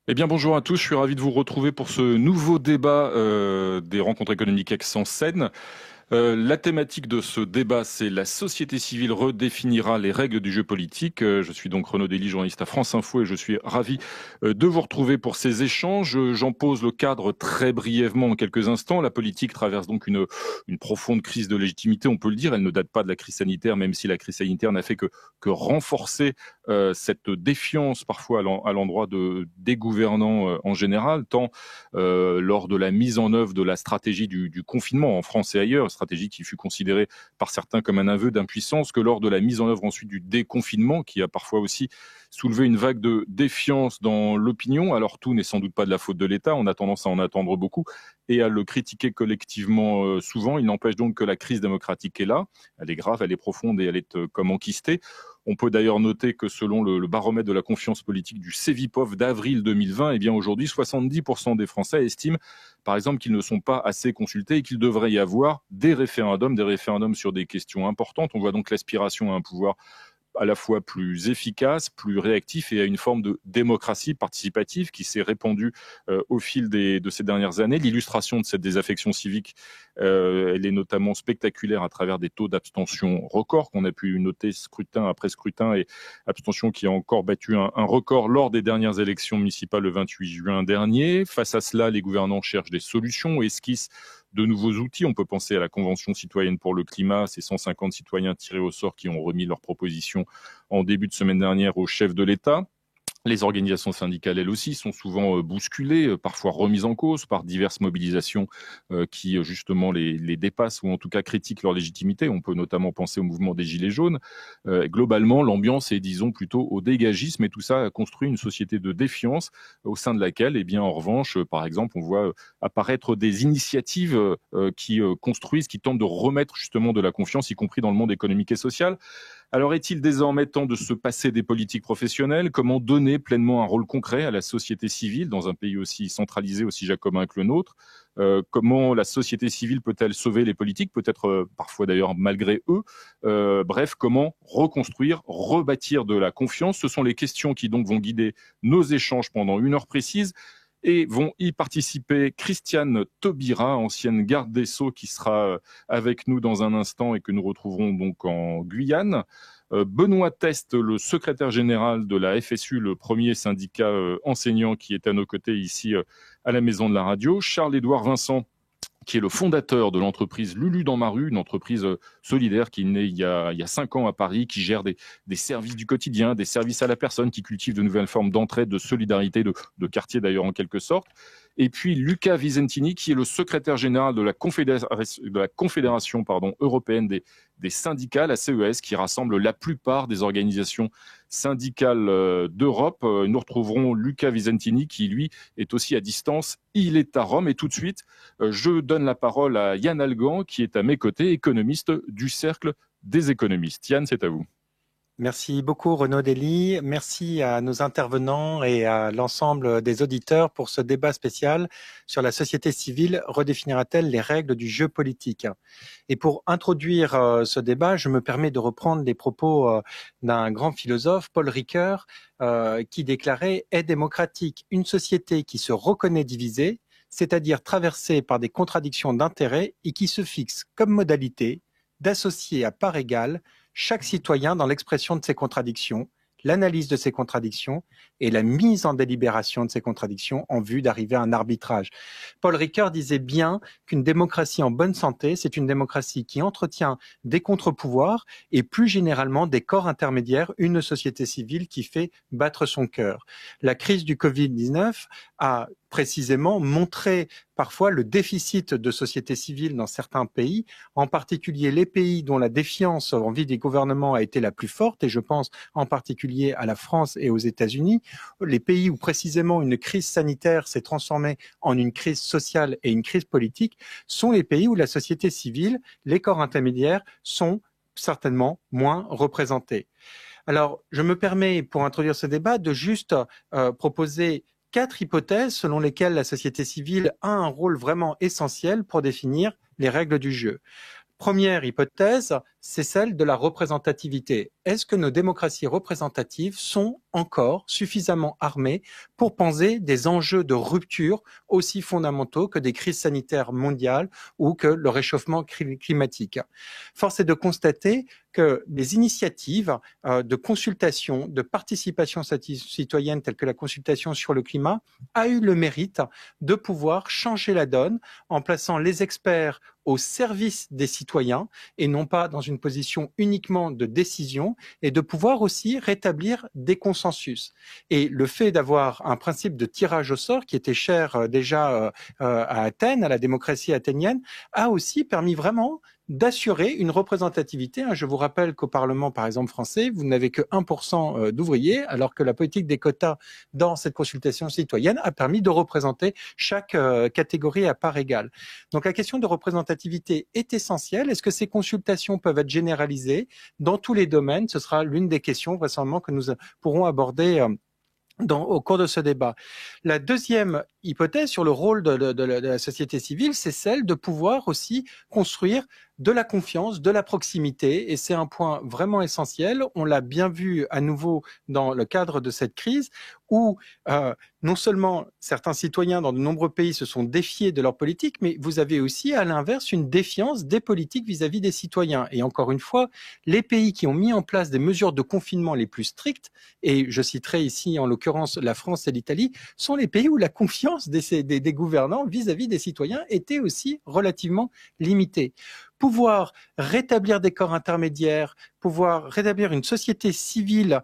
Eh bien, bonjour à tous, je suis ravi de vous retrouver pour ce nouveau débat des rencontres économiques Aix-en-Seine. La thématique de ce débat, c'est la société civile redéfinira les règles du jeu politique. Je suis donc Renaud Dely, journaliste à France Info, et je suis ravi de vous retrouver pour ces échanges. J'en pose le cadre très brièvement en quelques instants. La politique traverse donc une profonde crise de légitimité, on peut le dire. Elle ne date pas de la crise sanitaire, même si la crise sanitaire n'a fait que renforcer cette défiance parfois à l'endroit des gouvernants en général, tant lors de la mise en œuvre de la stratégie du confinement en France et ailleurs, stratégie qui fut considérée par certains comme un aveu d'impuissance, que lors de la mise en œuvre ensuite du déconfinement, qui a parfois aussi soulevé une vague de défiance dans l'opinion. Alors tout n'est sans doute pas de la faute de l'État, on a tendance à en attendre beaucoup et à le critiquer collectivement souvent. Il n'empêche donc que la crise démocratique est là, elle est grave, elle est profonde et elle est comme enquistée. On peut d'ailleurs noter que selon le baromètre de la confiance politique du Cevipof d'avril 2020, eh bien aujourd'hui 70% des Français estiment par exemple qu'ils ne sont pas assez consultés et qu'il devrait y avoir des référendums sur des questions importantes. On voit donc l'aspiration à un pouvoir à la fois plus efficace, plus réactif et à une forme de démocratie participative qui s'est répandue au fil de ces dernières années. L'illustration de cette désaffection civique, elle est notamment spectaculaire à travers des taux d'abstention records qu'on a pu noter scrutin après scrutin et abstention qui a encore battu un record lors des dernières élections municipales le 28 juin dernier. Face à cela, les gouvernants cherchent des solutions, esquissent de nouveaux outils. On peut penser à la Convention citoyenne pour le climat, ces 150 citoyens tirés au sort qui ont remis leurs propositions en début de semaine dernière au chef de l'État. Les organisations syndicales, elles aussi, sont souvent bousculées, parfois remises en cause par diverses mobilisations qui, justement, les dépassent ou en tout cas critiquent leur légitimité. On peut notamment penser au mouvement des Gilets jaunes. Globalement, l'ambiance est, disons, plutôt au dégagisme et tout ça a construit une société de défiance au sein de laquelle, eh bien, en revanche, par exemple, on voit apparaître des initiatives qui construisent, qui tentent de remettre justement de la confiance, y compris dans le monde économique et social. Alors est-il désormais temps de se passer des politiques professionnelles? Comment donner pleinement un rôle concret à la société civile dans un pays aussi centralisé, aussi jacobin que le nôtre? Comment la société civile peut-elle sauver les politiques, peut-être parfois d'ailleurs malgré eux? Bref, comment reconstruire, rebâtir de la confiance? Ce sont les questions qui donc vont guider nos échanges pendant une heure précise. Et vont y participer Christiane Taubira, ancienne garde des Sceaux, qui sera avec nous dans un instant et que nous retrouverons donc en Guyane. Benoît Test, le secrétaire général de la FSU, le premier syndicat enseignant qui est à nos côtés ici à la Maison de la Radio. Charles-Édouard Vincent, qui est le fondateur de l'entreprise Lulu dans ma rue, une entreprise solidaire qui est née il y a 5 ans à Paris, qui gère des services du quotidien, des services à la personne, qui cultive de nouvelles formes d'entraide, de solidarité, de quartier d'ailleurs en quelque sorte. Et puis Luca Visentini, qui est le secrétaire général de la Confédération européenne des syndicats, la CES, qui rassemble la plupart des organisations syndicales d'Europe. Nous retrouverons Luca Visentini, qui lui est aussi à distance. Il est à Rome. Et tout de suite, je donne la parole à Yann Algan, qui est à mes côtés, économiste du Cercle des économistes. Yann, c'est à vous. Merci beaucoup Renaud Dely, merci à nos intervenants et à l'ensemble des auditeurs pour ce débat spécial sur la société civile redéfinira-t-elle les règles du jeu politique. Et pour introduire ce débat, je me permets de reprendre les propos d'un grand philosophe, Paul Ricoeur, qui déclarait « Est démocratique une société qui se reconnaît divisée, c'est-à-dire traversée par des contradictions d'intérêts et qui se fixe comme modalité d'associer à part égale chaque citoyen dans l'expression de ses contradictions, l'analyse de ces contradictions et la mise en délibération de ces contradictions en vue d'arriver à un arbitrage. Paul Ricoeur disait bien qu'une démocratie en bonne santé, c'est une démocratie qui entretient des contre-pouvoirs et plus généralement des corps intermédiaires, une société civile qui fait battre son cœur. La crise du Covid-19 a précisément montré parfois le déficit de société civile dans certains pays, en particulier les pays dont la défiance envers des gouvernements a été la plus forte, et je pense en particulier à la France et aux États-Unis, les pays où précisément une crise sanitaire s'est transformée en une crise sociale et une crise politique, sont les pays où la société civile, les corps intermédiaires sont certainement moins représentés. Alors, je me permets, pour introduire ce débat, de juste proposer 4 hypothèses selon lesquelles la société civile a un rôle vraiment essentiel pour définir les règles du jeu. Première hypothèse, c'est celle de la représentativité. Est-ce que nos démocraties représentatives sont encore suffisamment armées pour penser des enjeux de rupture aussi fondamentaux que des crises sanitaires mondiales ou que le réchauffement climatique? Force est de constater que des initiatives de consultation, de participation citoyenne telles que la consultation sur le climat a eu le mérite de pouvoir changer la donne en plaçant les experts au service des citoyens et non pas dans une position uniquement de décision, et de pouvoir aussi rétablir des consensus. Et le fait d'avoir un principe de tirage au sort qui était cher déjà à Athènes, à la démocratie athénienne, a aussi permis vraiment d'assurer une représentativité. Je vous rappelle qu'au Parlement, par exemple, français, vous n'avez que 1% d'ouvriers, alors que la politique des quotas dans cette consultation citoyenne a permis de représenter chaque catégorie à part égale. Donc la question de représentativité est essentielle. Est-ce que ces consultations peuvent être généralisées dans tous les domaines? Ce sera l'une des questions, vraisemblablement, que nous pourrons aborder au cours de ce débat. La deuxième hypothèse sur le rôle de la société civile, c'est celle de pouvoir aussi construire de la confiance, de la proximité, et c'est un point vraiment essentiel. On l'a bien vu à nouveau dans le cadre de cette crise, où non seulement certains citoyens dans de nombreux pays se sont défiés de leur politique, mais vous avez aussi à l'inverse une défiance des politiques vis-à-vis des citoyens. Et encore une fois, les pays qui ont mis en place des mesures de confinement les plus strictes, et je citerai ici en l'occurrence la France et l'Italie, sont les pays où la confiance des gouvernants vis-à-vis des citoyens était aussi relativement limitée. Pouvoir rétablir des corps intermédiaires, pouvoir rétablir une société civile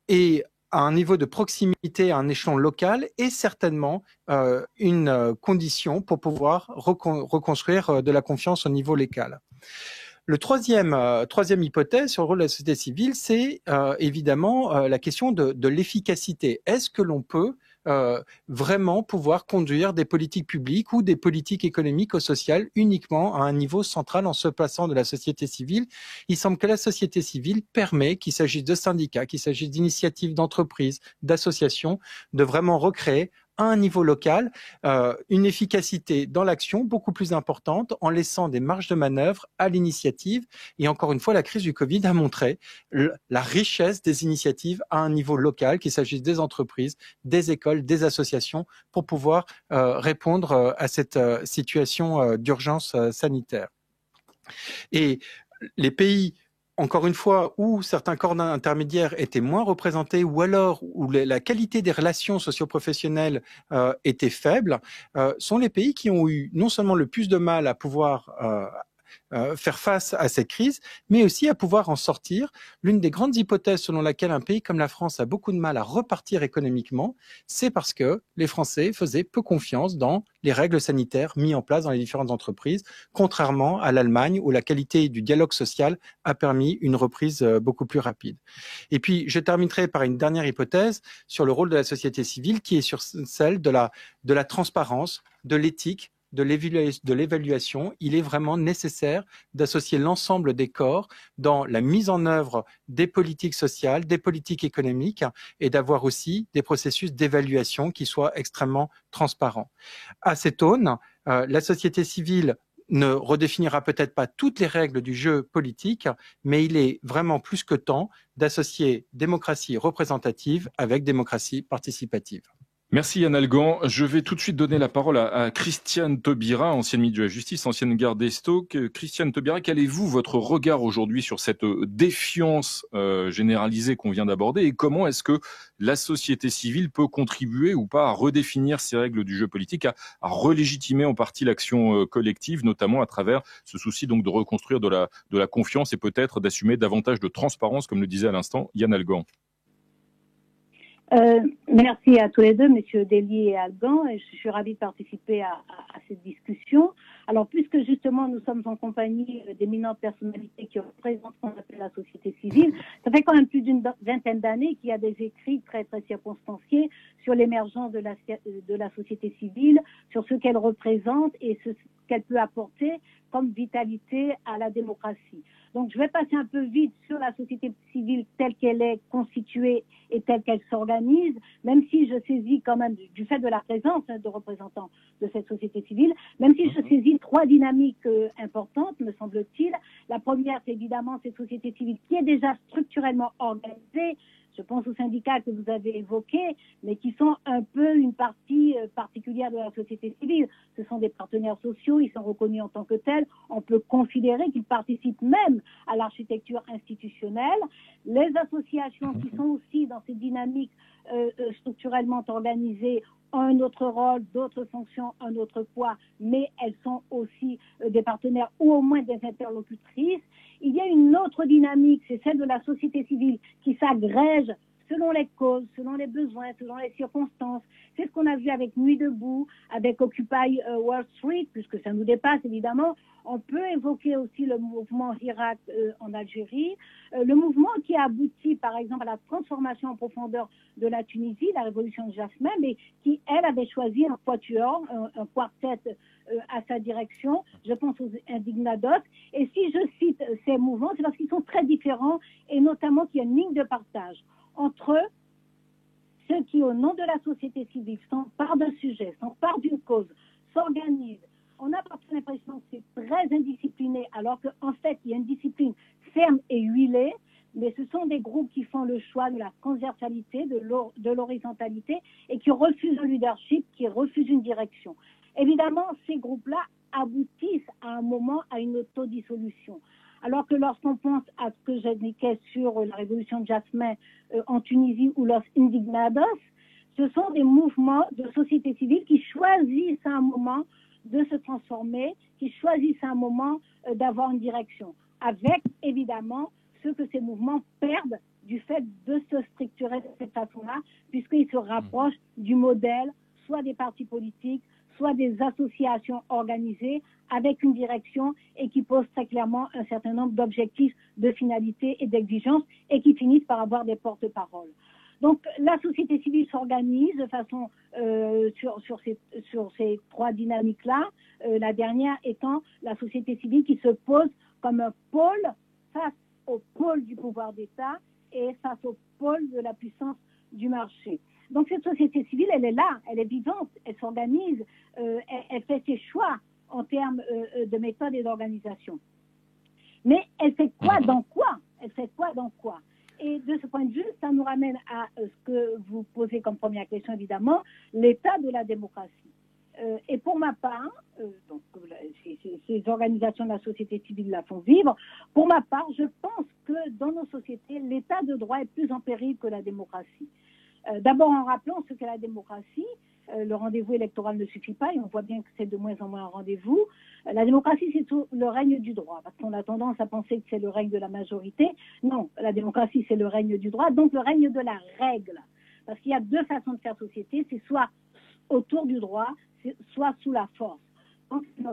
et à un niveau de proximité, à un échelon local, est certainement une condition pour pouvoir reconstruire de la confiance au niveau local. Le troisième hypothèse sur le rôle de la société civile, c'est évidemment la question de l'efficacité. Est-ce que l'on peut vraiment pouvoir conduire des politiques publiques ou des politiques économiques ou sociales uniquement à un niveau central en se plaçant de la société civile? Il semble que la société civile permet, qu'il s'agisse de syndicats, qu'il s'agisse d'initiatives d'entreprises, d'associations, de vraiment recréer à un niveau local, une efficacité dans l'action beaucoup plus importante en laissant des marges de manœuvre à l'initiative. Et encore une fois, la crise du Covid a montré la richesse des initiatives à un niveau local, qu'il s'agisse des entreprises, des écoles, des associations, pour pouvoir répondre à cette situation d'urgence sanitaire. Et les pays, encore une fois, où certains corps intermédiaires étaient moins représentés, ou alors où la qualité des relations socio-professionnelles était faible, sont les pays qui ont eu non seulement le plus de mal à pouvoir faire face à cette crise, mais aussi à pouvoir en sortir. L'une des grandes hypothèses selon laquelle un pays comme la France a beaucoup de mal à repartir économiquement, c'est parce que les Français faisaient peu confiance dans les règles sanitaires mises en place dans les différentes entreprises, contrairement à l'Allemagne où la qualité du dialogue social a permis une reprise beaucoup plus rapide. Et puis, je terminerai par une dernière hypothèse sur le rôle de la société civile, qui est sur celle de la transparence, de l'éthique, de l'évaluation. Il est vraiment nécessaire d'associer l'ensemble des corps dans la mise en œuvre des politiques sociales, des politiques économiques, et d'avoir aussi des processus d'évaluation qui soient extrêmement transparents. À cette aune, la société civile ne redéfinira peut-être pas toutes les règles du jeu politique, mais il est vraiment plus que temps d'associer démocratie représentative avec démocratie participative. Merci Yann Algan. Je vais tout de suite donner la parole à Christiane Taubira, ancienne ministre de la Justice, ancienne garde des Sceaux. Christiane Taubira, quel est votre regard aujourd'hui sur cette défiance généralisée qu'on vient d'aborder, et comment est-ce que la société civile peut contribuer ou pas à redéfinir ces règles du jeu politique, à relégitimer en partie l'action collective, notamment à travers ce souci donc de reconstruire de la confiance et peut-être d'assumer davantage de transparence, comme le disait à l'instant Yann Algan? Merci à tous les deux, messieurs Dely et Algan. Et je suis ravie de participer à cette discussion. Alors, puisque justement nous sommes en compagnie d'éminentes personnalités qui représentent ce qu'on appelle la société civile, ça fait quand même plus d'une vingtaine d'années qu'il y a des écrits très très circonstanciés sur l'émergence de la société civile, sur ce qu'elle représente et qu'elle peut apporter comme vitalité à la démocratie. Donc, je vais passer un peu vite sur la société civile telle qu'elle est constituée et telle qu'elle s'organise, même si je saisis quand même, du fait de la présence de représentants de cette société civile, même si je saisis 3 dynamiques importantes, me semble-t-il. La première, c'est évidemment cette société civile qui est déjà structurellement organisée. Je pense aux syndicats que vous avez évoqués, mais qui sont un peu une partie particulière de la société civile. Ce sont des partenaires sociaux, ils sont reconnus en tant que tels. On peut considérer qu'ils participent même à l'architecture institutionnelle. Les associations qui sont aussi dans ces dynamiques structurellement organisées ont un autre rôle, d'autres fonctions, un autre poids, mais elles sont aussi des partenaires ou au moins des interlocutrices. Il y a une autre dynamique, c'est celle de la société civile qui s'agrège selon les causes, selon les besoins, selon les circonstances. C'est ce qu'on a vu avec Nuit debout, avec Occupy Wall Street, puisque ça nous dépasse évidemment. On peut évoquer aussi le mouvement Irak en Algérie, le mouvement qui a abouti par exemple à la transformation en profondeur de la Tunisie, la révolution de Jasmin, mais qui, elle, avait choisi un quatuor, un quartet à sa direction. Je pense aux Indignados. Et si je cite ces mouvements, c'est parce qu'ils sont très différents et notamment qu'il y a une ligne de partage entre ceux qui, au nom de la société civile, s'emparent d'un sujet, s'emparent d'une cause, s'organisent. On a parfois l'impression que c'est très indiscipliné, alors qu'en fait, il y a une discipline ferme et huilée, mais ce sont des groupes qui font le choix de la transversalité, de l'horizontalité, et qui refusent un leadership, qui refusent une direction. Évidemment, ces groupes-là aboutissent à un moment à une autodissolution. Alors que lorsqu'on pense à ce que j'indiquais sur la révolution de Jasmin en Tunisie ou Los Indignados, ce sont des mouvements de société civile qui choisissent à un moment de se transformer, qui choisissent à un moment d'avoir une direction, avec évidemment ce que ces mouvements perdent du fait de se structurer de cette façon-là, puisqu'ils se rapprochent du modèle, soit des partis politiques, soit des associations organisées avec une direction et qui posent très clairement un certain nombre d'objectifs, de finalités et d'exigences et qui finissent par avoir des porte-paroles. Donc la société civile s'organise de façon sur ces 3 dynamiques-là, la dernière étant la société civile qui se pose comme un pôle face au pôle du pouvoir d'État et face au pôle de la puissance du marché. Donc cette société civile, elle est là, elle est vivante, elle s'organise, elle fait ses choix en termes de méthode et d'organisation. Mais elle fait quoi dans quoi? Elle fait quoi dans quoi? Et de ce point de vue, ça nous ramène à ce que vous posez comme première question, évidemment, l'état de la démocratie. Et pour ma part, donc, ces organisations de la société civile la font vivre. Pour ma part, je pense que dans nos sociétés, l'état de droit est plus en péril que la démocratie. D'abord en rappelant ce qu'est la démocratie, le rendez-vous électoral ne suffit pas et on voit bien que c'est de moins en moins un rendez-vous. La démocratie, c'est le règne du droit, parce qu'on a tendance à penser que c'est le règne de la majorité. Non, la démocratie, c'est le règne du droit, donc le règne de la règle. Parce qu'il y a 2 façons de faire société, c'est soit autour du droit, soit sous la force. Donc, le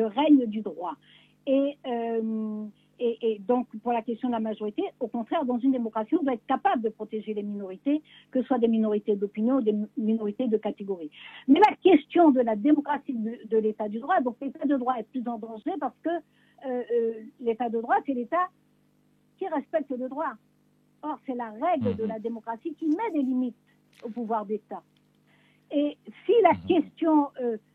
règne du droit. Et donc, pour la question de la majorité, au contraire, dans une démocratie, on doit être capable de protéger les minorités, que ce soit des minorités d'opinion ou des minorités de catégorie. Mais la question de la démocratie de l'état du droit, donc l'état de droit est plus en danger parce que l'état de droit, c'est l'état qui respecte le droit. Or, c'est la règle de la démocratie qui met des limites au pouvoir d'État. Et si la question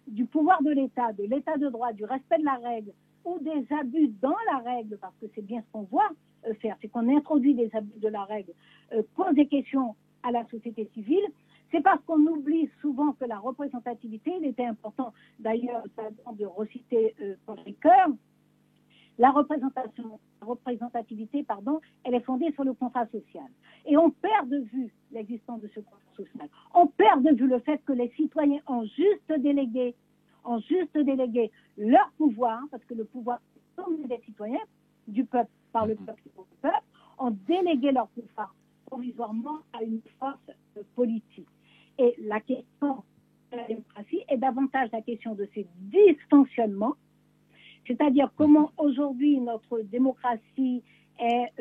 du pouvoir de l'État, de l'état de droit, du respect de la règle, ou des abus dans la règle, parce que c'est bien ce qu'on voit faire, c'est qu'on introduit des abus de la règle, pose des questions à la société civile, c'est parce qu'on oublie souvent que la représentativité, il était important d'ailleurs de reciter Paul Ricoeur, la représentativité, elle est fondée sur le contrat social. Et on perd de vue l'existence de ce contrat social. On perd de vue le fait que les citoyens ont juste délégué leur pouvoir, parce que le pouvoir est des citoyens, du peuple, par le peuple, pour le peuple, ont délégué leur pouvoir provisoirement à une force politique. Et la question de la démocratie est davantage la question de ces dysfonctionnements, c'est-à-dire comment aujourd'hui notre démocratie est,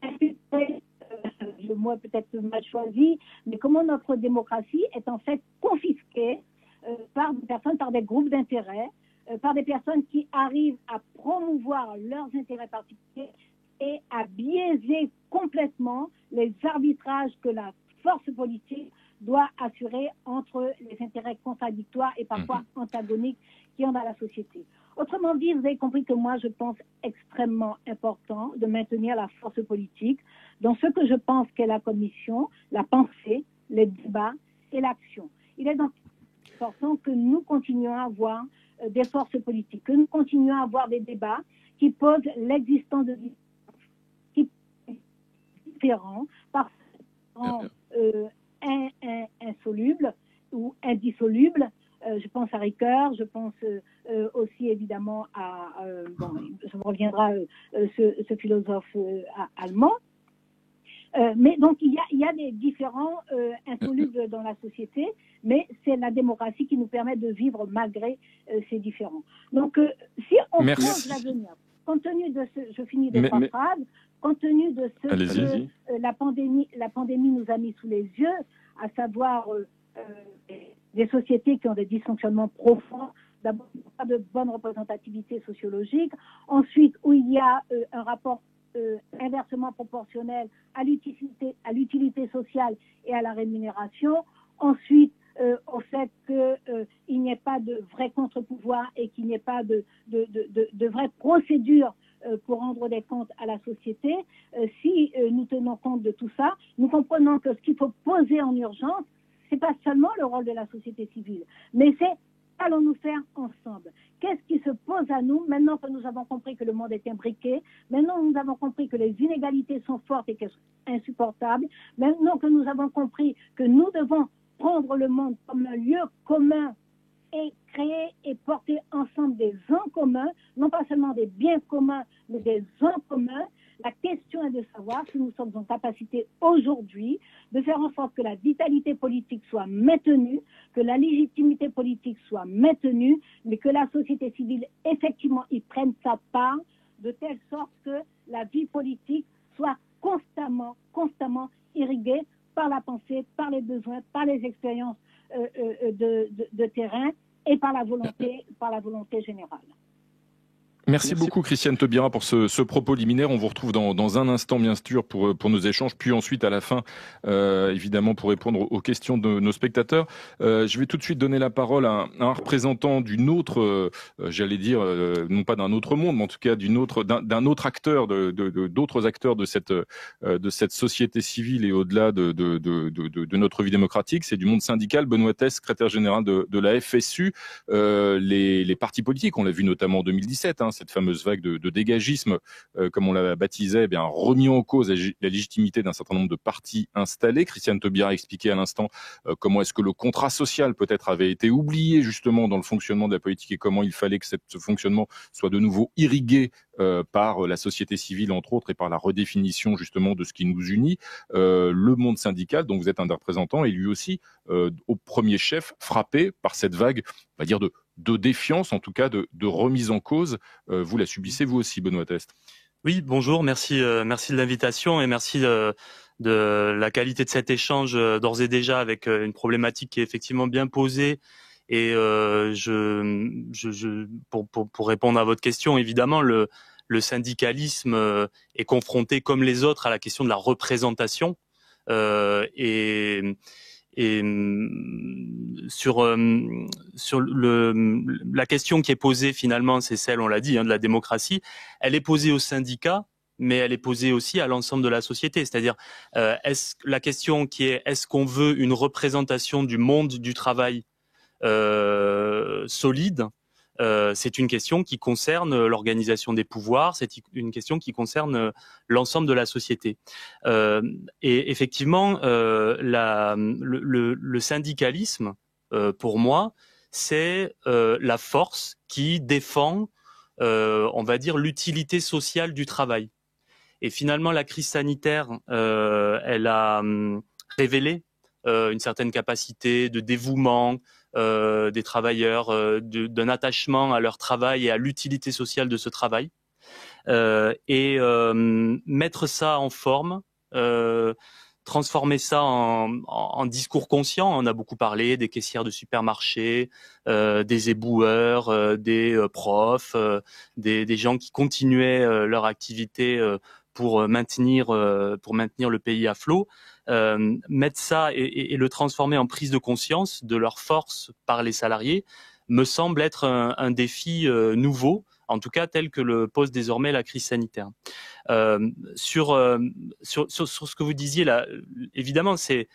infiltrée le mot est peut-être mal choisi, mais comment notre démocratie est en fait confisquée par des personnes, par des groupes d'intérêts, par des personnes qui arrivent à promouvoir leurs intérêts particuliers et à biaiser complètement les arbitrages que la force politique doit assurer entre les intérêts contradictoires et parfois antagoniques qui ont dans la société. Autrement dit, vous avez compris que moi, je pense extrêmement important de maintenir la force politique dans ce que je pense qu'est la commission, la pensée, les débats et l'action. Il est donc important que nous continuions à avoir des forces politiques, que nous continuions à avoir des débats qui posent l'existence de différents, parfois insolubles ou indissolubles. Je pense à Ricoeur, je pense aussi évidemment à, ça me reviendra, ce philosophe allemand. Mais donc il y a des différents insolubles dans la société, mais c'est la démocratie qui nous permet de vivre malgré ces différents. Donc si on pense l'avenir, compte tenu de ce, je finis de trois phrases, compte tenu de ce que la pandémie nous a mis sous les yeux, à savoir des sociétés qui ont des dysfonctionnements profonds, d'abord pas de bonne représentativité sociologique, ensuite où il y a un rapport inversement proportionnel à l'utilité sociale et à la rémunération, ensuite au fait qu'il n'y ait pas de vrai contre-pouvoir et qu'il n'y ait pas de vraie procédure pour rendre des comptes à la société. Si nous tenons compte de tout ça, nous comprenons que ce qu'il faut poser en urgence, c'est pas seulement le rôle de la société civile, mais c'est allons-nous faire ensemble. Qu'est-ce qui se pose à nous maintenant que nous avons compris que le monde est imbriqué, maintenant que nous avons compris que les inégalités sont fortes et qu'elles sont insupportables, maintenant que nous avons compris que nous devons prendre le monde comme un lieu commun et créer et porter ensemble des en communs, non pas seulement des biens communs, mais des en communs. La question est de savoir si nous sommes en capacité aujourd'hui de faire en sorte que la vitalité politique soit maintenue, que la légitimité politique soit maintenue, mais que la société civile, effectivement, y prenne sa part, de telle sorte que la vie politique soit constamment irriguée par la pensée, par les besoins, par les expériences de terrain et par la volonté générale. Merci beaucoup Christiane Taubira pour ce propos liminaire. On vous retrouve dans un instant bien sûr pour nos échanges, puis ensuite à la fin évidemment pour répondre aux questions de nos spectateurs. Je vais tout de suite donner la parole à un représentant d'une autre, j'allais dire non pas d'un autre monde, mais en tout cas d'un autre acteur, d'autres acteurs de cette société civile et au-delà de notre vie démocratique. C'est du monde syndical. Benoît Teste, secrétaire général de la FSU. Les partis politiques, on l'a vu notamment en 2017. Cette fameuse vague de dégagisme, comme on la baptisait, remis en cause la légitimité d'un certain nombre de partis installés. Christiane Taubira a expliqué à l'instant comment est-ce que le contrat social peut-être avait été oublié justement dans le fonctionnement de la politique et comment il fallait que ce fonctionnement soit de nouveau irrigué par la société civile entre autres et par la redéfinition justement de ce qui nous unit. Le monde syndical dont vous êtes un des représentants est lui aussi au premier chef frappé par cette vague, on va dire de défiance, en tout cas de remise en cause. Vous la subissez vous aussi, Benoît Teste. Oui, bonjour, merci de l'invitation et merci de la qualité de cet échange d'ores et déjà avec une problématique qui est effectivement bien posée. Et pour répondre à votre question, évidemment, le syndicalisme est confronté comme les autres à la question de la représentation et sur la question qui est posée finalement, c'est celle, on l'a dit, de la démocratie. Elle est posée aux syndicats, mais elle est posée aussi à l'ensemble de la société. C'est-à-dire, la question qui est, est-ce qu'on veut une représentation du monde du travail solide? C'est une question qui concerne l'organisation des pouvoirs, c'est une question qui concerne l'ensemble de la société. Et effectivement, le syndicalisme, pour moi, c'est la force qui défend, on va dire, l'utilité sociale du travail. Et finalement, la crise sanitaire, elle a révélé une certaine capacité de dévouement des travailleurs, d'un attachement à leur travail et à l'utilité sociale de ce travail. Mettre ça en forme, transformer ça en discours conscient. On a beaucoup parlé des caissières de supermarché, des éboueurs, des profs, des gens qui continuaient leur activité pour maintenir le pays à flot. Mettre ça et le transformer en prise de conscience de leur force par les salariés me semble être un défi nouveau, en tout cas tel que le pose désormais la crise sanitaire. Sur ce que vous disiez là, évidemment, c'est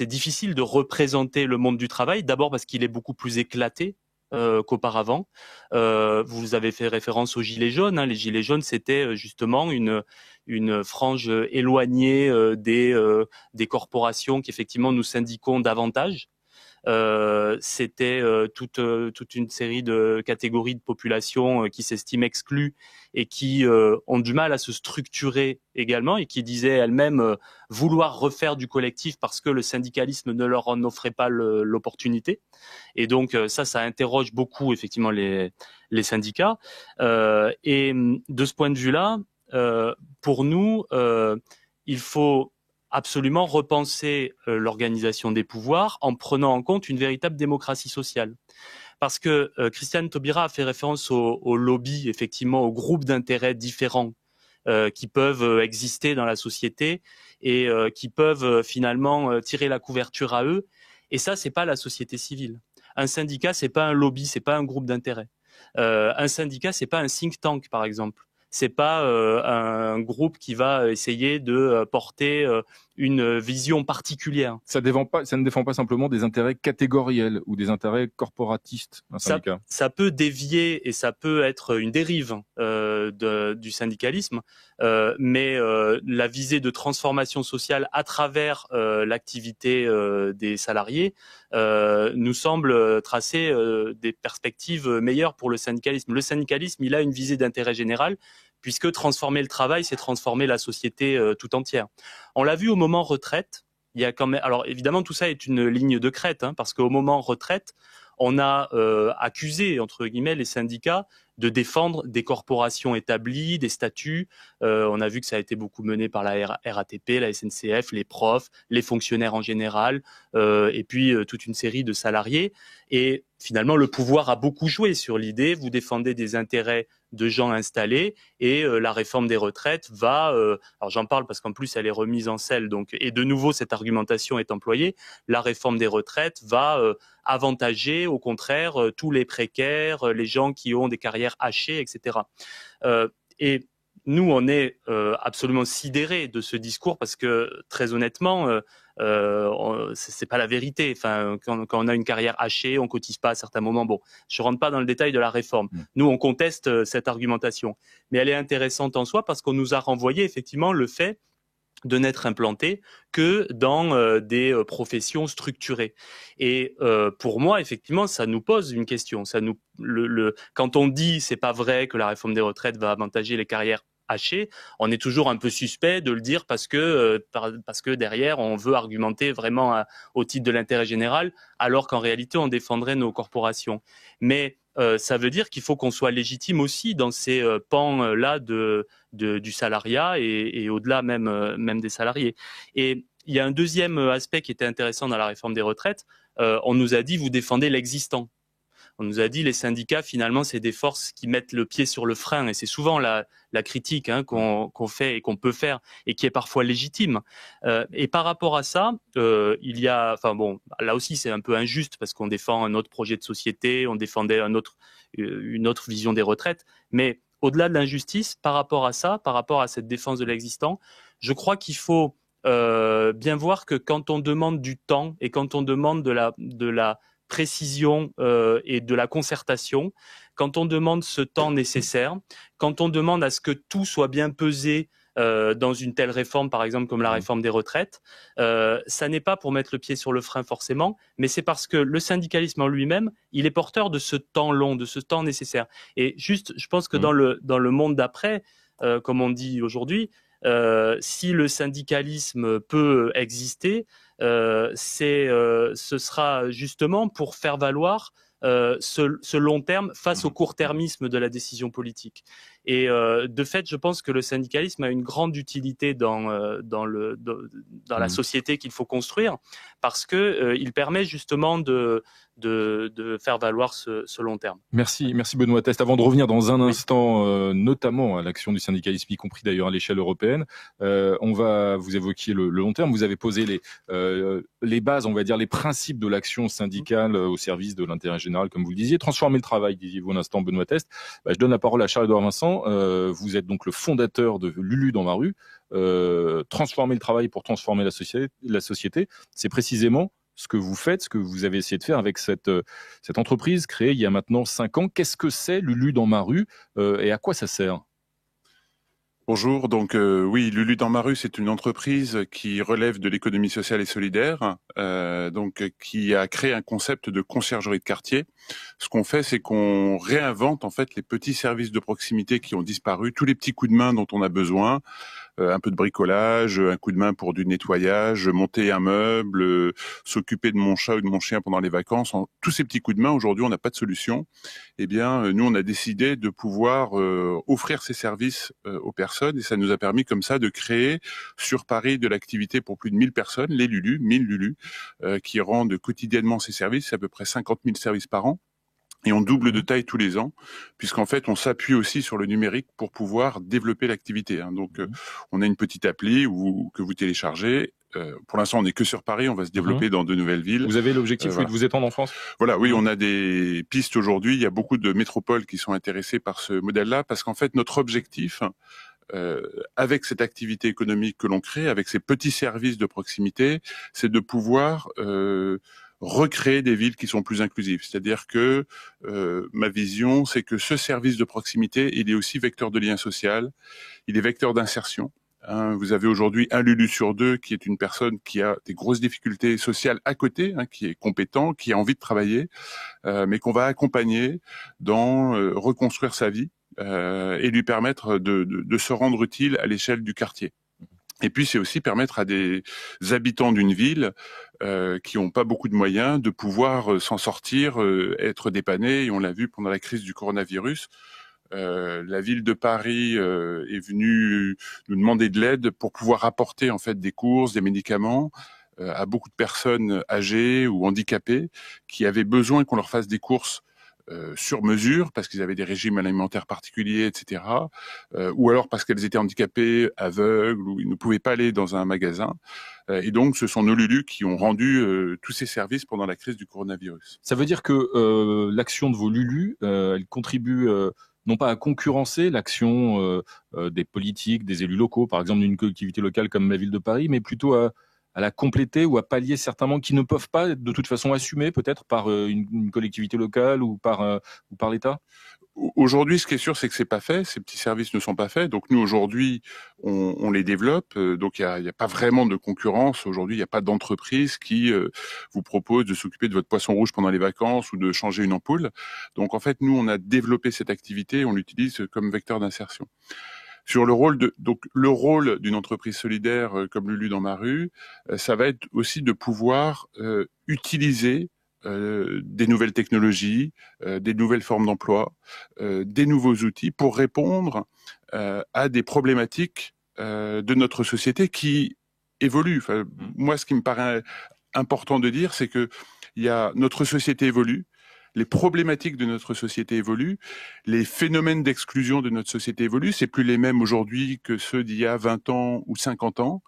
difficile de représenter le monde du travail, d'abord parce qu'il est beaucoup plus éclaté qu'auparavant. Vous avez fait référence aux gilets jaunes. Les gilets jaunes, c'était justement une frange éloignée des corporations qu'effectivement nous syndiquons davantage. C'était toute une série de catégories de population qui s'estiment exclues et qui ont du mal à se structurer également et qui disaient elles-mêmes vouloir refaire du collectif parce que le syndicalisme ne leur en offrait pas l'opportunité. Et donc ça interroge beaucoup effectivement les syndicats. Et de ce point de vue-là, pour nous, il faut absolument repenser l'organisation des pouvoirs en prenant en compte une véritable démocratie sociale. Parce que Christiane Taubira a fait référence au lobby, effectivement, aux groupes d'intérêts différents qui peuvent exister dans la société et qui peuvent finalement tirer la couverture à eux. Et ça, c'est pas la société civile. Un syndicat, c'est pas un lobby, c'est pas un groupe d'intérêts. Un syndicat, c'est pas un think tank, par exemple. C'est pas un groupe qui va essayer de porter une vision particulière. Ça ne défend pas simplement des intérêts catégoriels ou des intérêts corporatistes, un syndicat. Ça peut dévier et ça peut être une dérive du syndicalisme, mais la visée de transformation sociale à travers l'activité des salariés nous semble tracer des perspectives meilleures pour le syndicalisme. Le syndicalisme, il a une visée d'intérêt général, puisque transformer le travail, c'est transformer la société tout entière. On l'a vu au moment retraite. Il y a quand même, alors évidemment, tout ça est une ligne de crête, parce qu'au moment retraite, on a accusé, entre guillemets, les syndicats de défendre des corporations établies, des statuts. On a vu que ça a été beaucoup mené par la RATP, la SNCF, les profs, les fonctionnaires en général, et puis toute une série de salariés. Et finalement, le pouvoir a beaucoup joué sur l'idée, vous défendez des intérêts de gens installés et la réforme des retraites va, alors j'en parle parce qu'en plus elle est remise en selle, donc, et de nouveau cette argumentation est employée, la réforme des retraites va avantager au contraire tous les précaires, les gens qui ont des carrières hachées, etc. Et nous, on est absolument sidérés de ce discours parce que très honnêtement, c'est pas la vérité. Enfin, quand on a une carrière hachée, on cotise pas à certains moments. Bon, je rentre pas dans le détail de la réforme. Nous, on conteste cette argumentation, mais elle est intéressante en soi parce qu'on nous a renvoyé effectivement le fait de n'être implanté que dans des professions structurées. Et pour moi, effectivement, ça nous pose une question. Quand on dit c'est pas vrai que la réforme des retraites va avantager les carrières hachées, on est toujours un peu suspect de le dire parce que derrière on veut argumenter vraiment au titre de l'intérêt général, alors qu'en réalité on défendrait nos corporations. Mais ça veut dire qu'il faut qu'on soit légitime aussi dans ces pans-là du salariat et au-delà même des salariés. Et il y a un deuxième aspect qui était intéressant dans la réforme des retraites. On nous a dit vous défendez l'existant. On nous a dit les syndicats finalement c'est des forces qui mettent le pied sur le frein et c'est souvent la critique qu'on fait et qu'on peut faire et qui est parfois légitime. Et par rapport à ça, il y a, enfin bon, là aussi c'est un peu injuste parce qu'on défend un autre projet de société, on défendait une autre vision des retraites, mais au-delà de l'injustice, par rapport à ça, par rapport à cette défense de l'existant, je crois qu'il faut bien voir que quand on demande du temps et quand on demande de la précision et de la concertation, quand on demande ce temps nécessaire, quand on demande à ce que tout soit bien pesé dans une telle réforme, par exemple comme la réforme des retraites, ça n'est pas pour mettre le pied sur le frein forcément, mais c'est parce que le syndicalisme en lui-même, il est porteur de ce temps long, de ce temps nécessaire. Et juste, je pense que dans le monde d'après, comme on dit aujourd'hui, si le syndicalisme peut exister, ce sera justement pour faire valoir ce long terme face au court-termisme de la décision politique. Et de fait, je pense que le syndicalisme a une grande utilité dans la société qu'il faut construire, parce que il permet justement de faire valoir ce long terme. Merci Benoît Teste. Avant de revenir dans un instant, notamment à l'action du syndicalisme, y compris d'ailleurs à l'échelle européenne, vous évoquiez le long terme. Vous avez posé les bases, on va dire, les principes de l'action syndicale au service de l'intérêt général, comme vous le disiez. Transformer le travail, disiez-vous un instant, Benoît Teste. Je donne la parole à Charles-Édouard Vincent. Vous êtes donc le fondateur de Lulu dans ma rue. Transformer le travail pour transformer la société, c'est précisément ce que vous faites, ce que vous avez essayé de faire avec cette entreprise créée il y a maintenant 5 ans. Qu'est-ce que c'est Lulu dans ma rue et à quoi ça sert ? Bonjour, donc oui, Lulu dans ma rue, c'est une entreprise qui relève de l'économie sociale et solidaire, qui a créé un concept de conciergerie de quartier. Ce qu'on fait, c'est qu'on réinvente en fait les petits services de proximité qui ont disparu, tous les petits coups de main dont on a besoin, un peu de bricolage, un coup de main pour du nettoyage, monter un meuble, s'occuper de mon chat ou de mon chien pendant les vacances. Tous ces petits coups de main, aujourd'hui, on n'a pas de solution. Eh bien, nous, on a décidé de pouvoir offrir ces services aux personnes, et ça nous a permis comme ça de créer sur Paris de l'activité pour plus de 1000 personnes, les Lulu, 1000 Lulu, qui rendent quotidiennement ces services, c'est à peu près 50 000 services par an. Et on double de taille tous les ans, puisqu'en fait, on s'appuie aussi sur le numérique pour pouvoir développer l'activité. Donc, on a une petite appli que vous téléchargez. Pour l'instant, on n'est que sur Paris. On va se développer dans de nouvelles villes. Vous avez l'objectif de vous étendre en France ? Voilà, oui, on a des pistes aujourd'hui. Il y a beaucoup de métropoles qui sont intéressées par ce modèle-là, parce qu'en fait, notre objectif, avec cette activité économique que l'on crée, avec ces petits services de proximité, c'est de pouvoir recréer des villes qui sont plus inclusives. C'est-à-dire que ma vision, c'est que ce service de proximité, il est aussi vecteur de lien social, il est vecteur d'insertion. Vous avez aujourd'hui un Lulu sur 2 qui est une personne qui a des grosses difficultés sociales à côté, qui est compétent, qui a envie de travailler, mais qu'on va accompagner dans reconstruire sa vie et lui permettre de se rendre utile à l'échelle du quartier. Et puis, c'est aussi permettre à des habitants d'une ville qui n'ont pas beaucoup de moyens de pouvoir s'en sortir, être dépannés. Et on l'a vu pendant la crise du coronavirus. La ville de Paris est venue nous demander de l'aide pour pouvoir apporter en fait des courses, des médicaments à beaucoup de personnes âgées ou handicapées qui avaient besoin qu'on leur fasse des courses sur mesure, parce qu'ils avaient des régimes alimentaires particuliers, etc. Ou alors parce qu'elles étaient handicapées, aveugles, ou ils ne pouvaient pas aller dans un magasin. Et donc, ce sont nos Lulu qui ont rendu tous ces services pendant la crise du coronavirus. Ça veut dire que l'action de vos Lulu, elle contribue non pas à concurrencer l'action des politiques, des élus locaux, par exemple d'une collectivité locale comme la ville de Paris, mais plutôt à la compléter ou à pallier certains manques qui ne peuvent pas de toute façon assumer peut-être par une collectivité locale ou par l'État ? Aujourd'hui, ce qui est sûr, c'est que c'est pas fait. Ces petits services ne sont pas faits. Donc nous, aujourd'hui, on les développe. Donc il y a pas vraiment de concurrence. Aujourd'hui, il n'y a pas d'entreprise qui vous propose de s'occuper de votre poisson rouge pendant les vacances ou de changer une ampoule. Donc en fait, nous, on a développé cette activité. On l'utilise comme vecteur d'insertion. Sur le rôle d'une entreprise solidaire comme Lulu dans ma rue, ça va être aussi de pouvoir utiliser des nouvelles technologies, des nouvelles formes d'emploi, des nouveaux outils pour répondre à des problématiques de notre société qui évoluent. Enfin, moi, ce qui me paraît important de dire, c'est que notre société évolue. Les problématiques de notre société évoluent, les phénomènes d'exclusion de notre société évoluent, c'est plus les mêmes aujourd'hui que ceux d'il y a 20 ans ou 50 ans,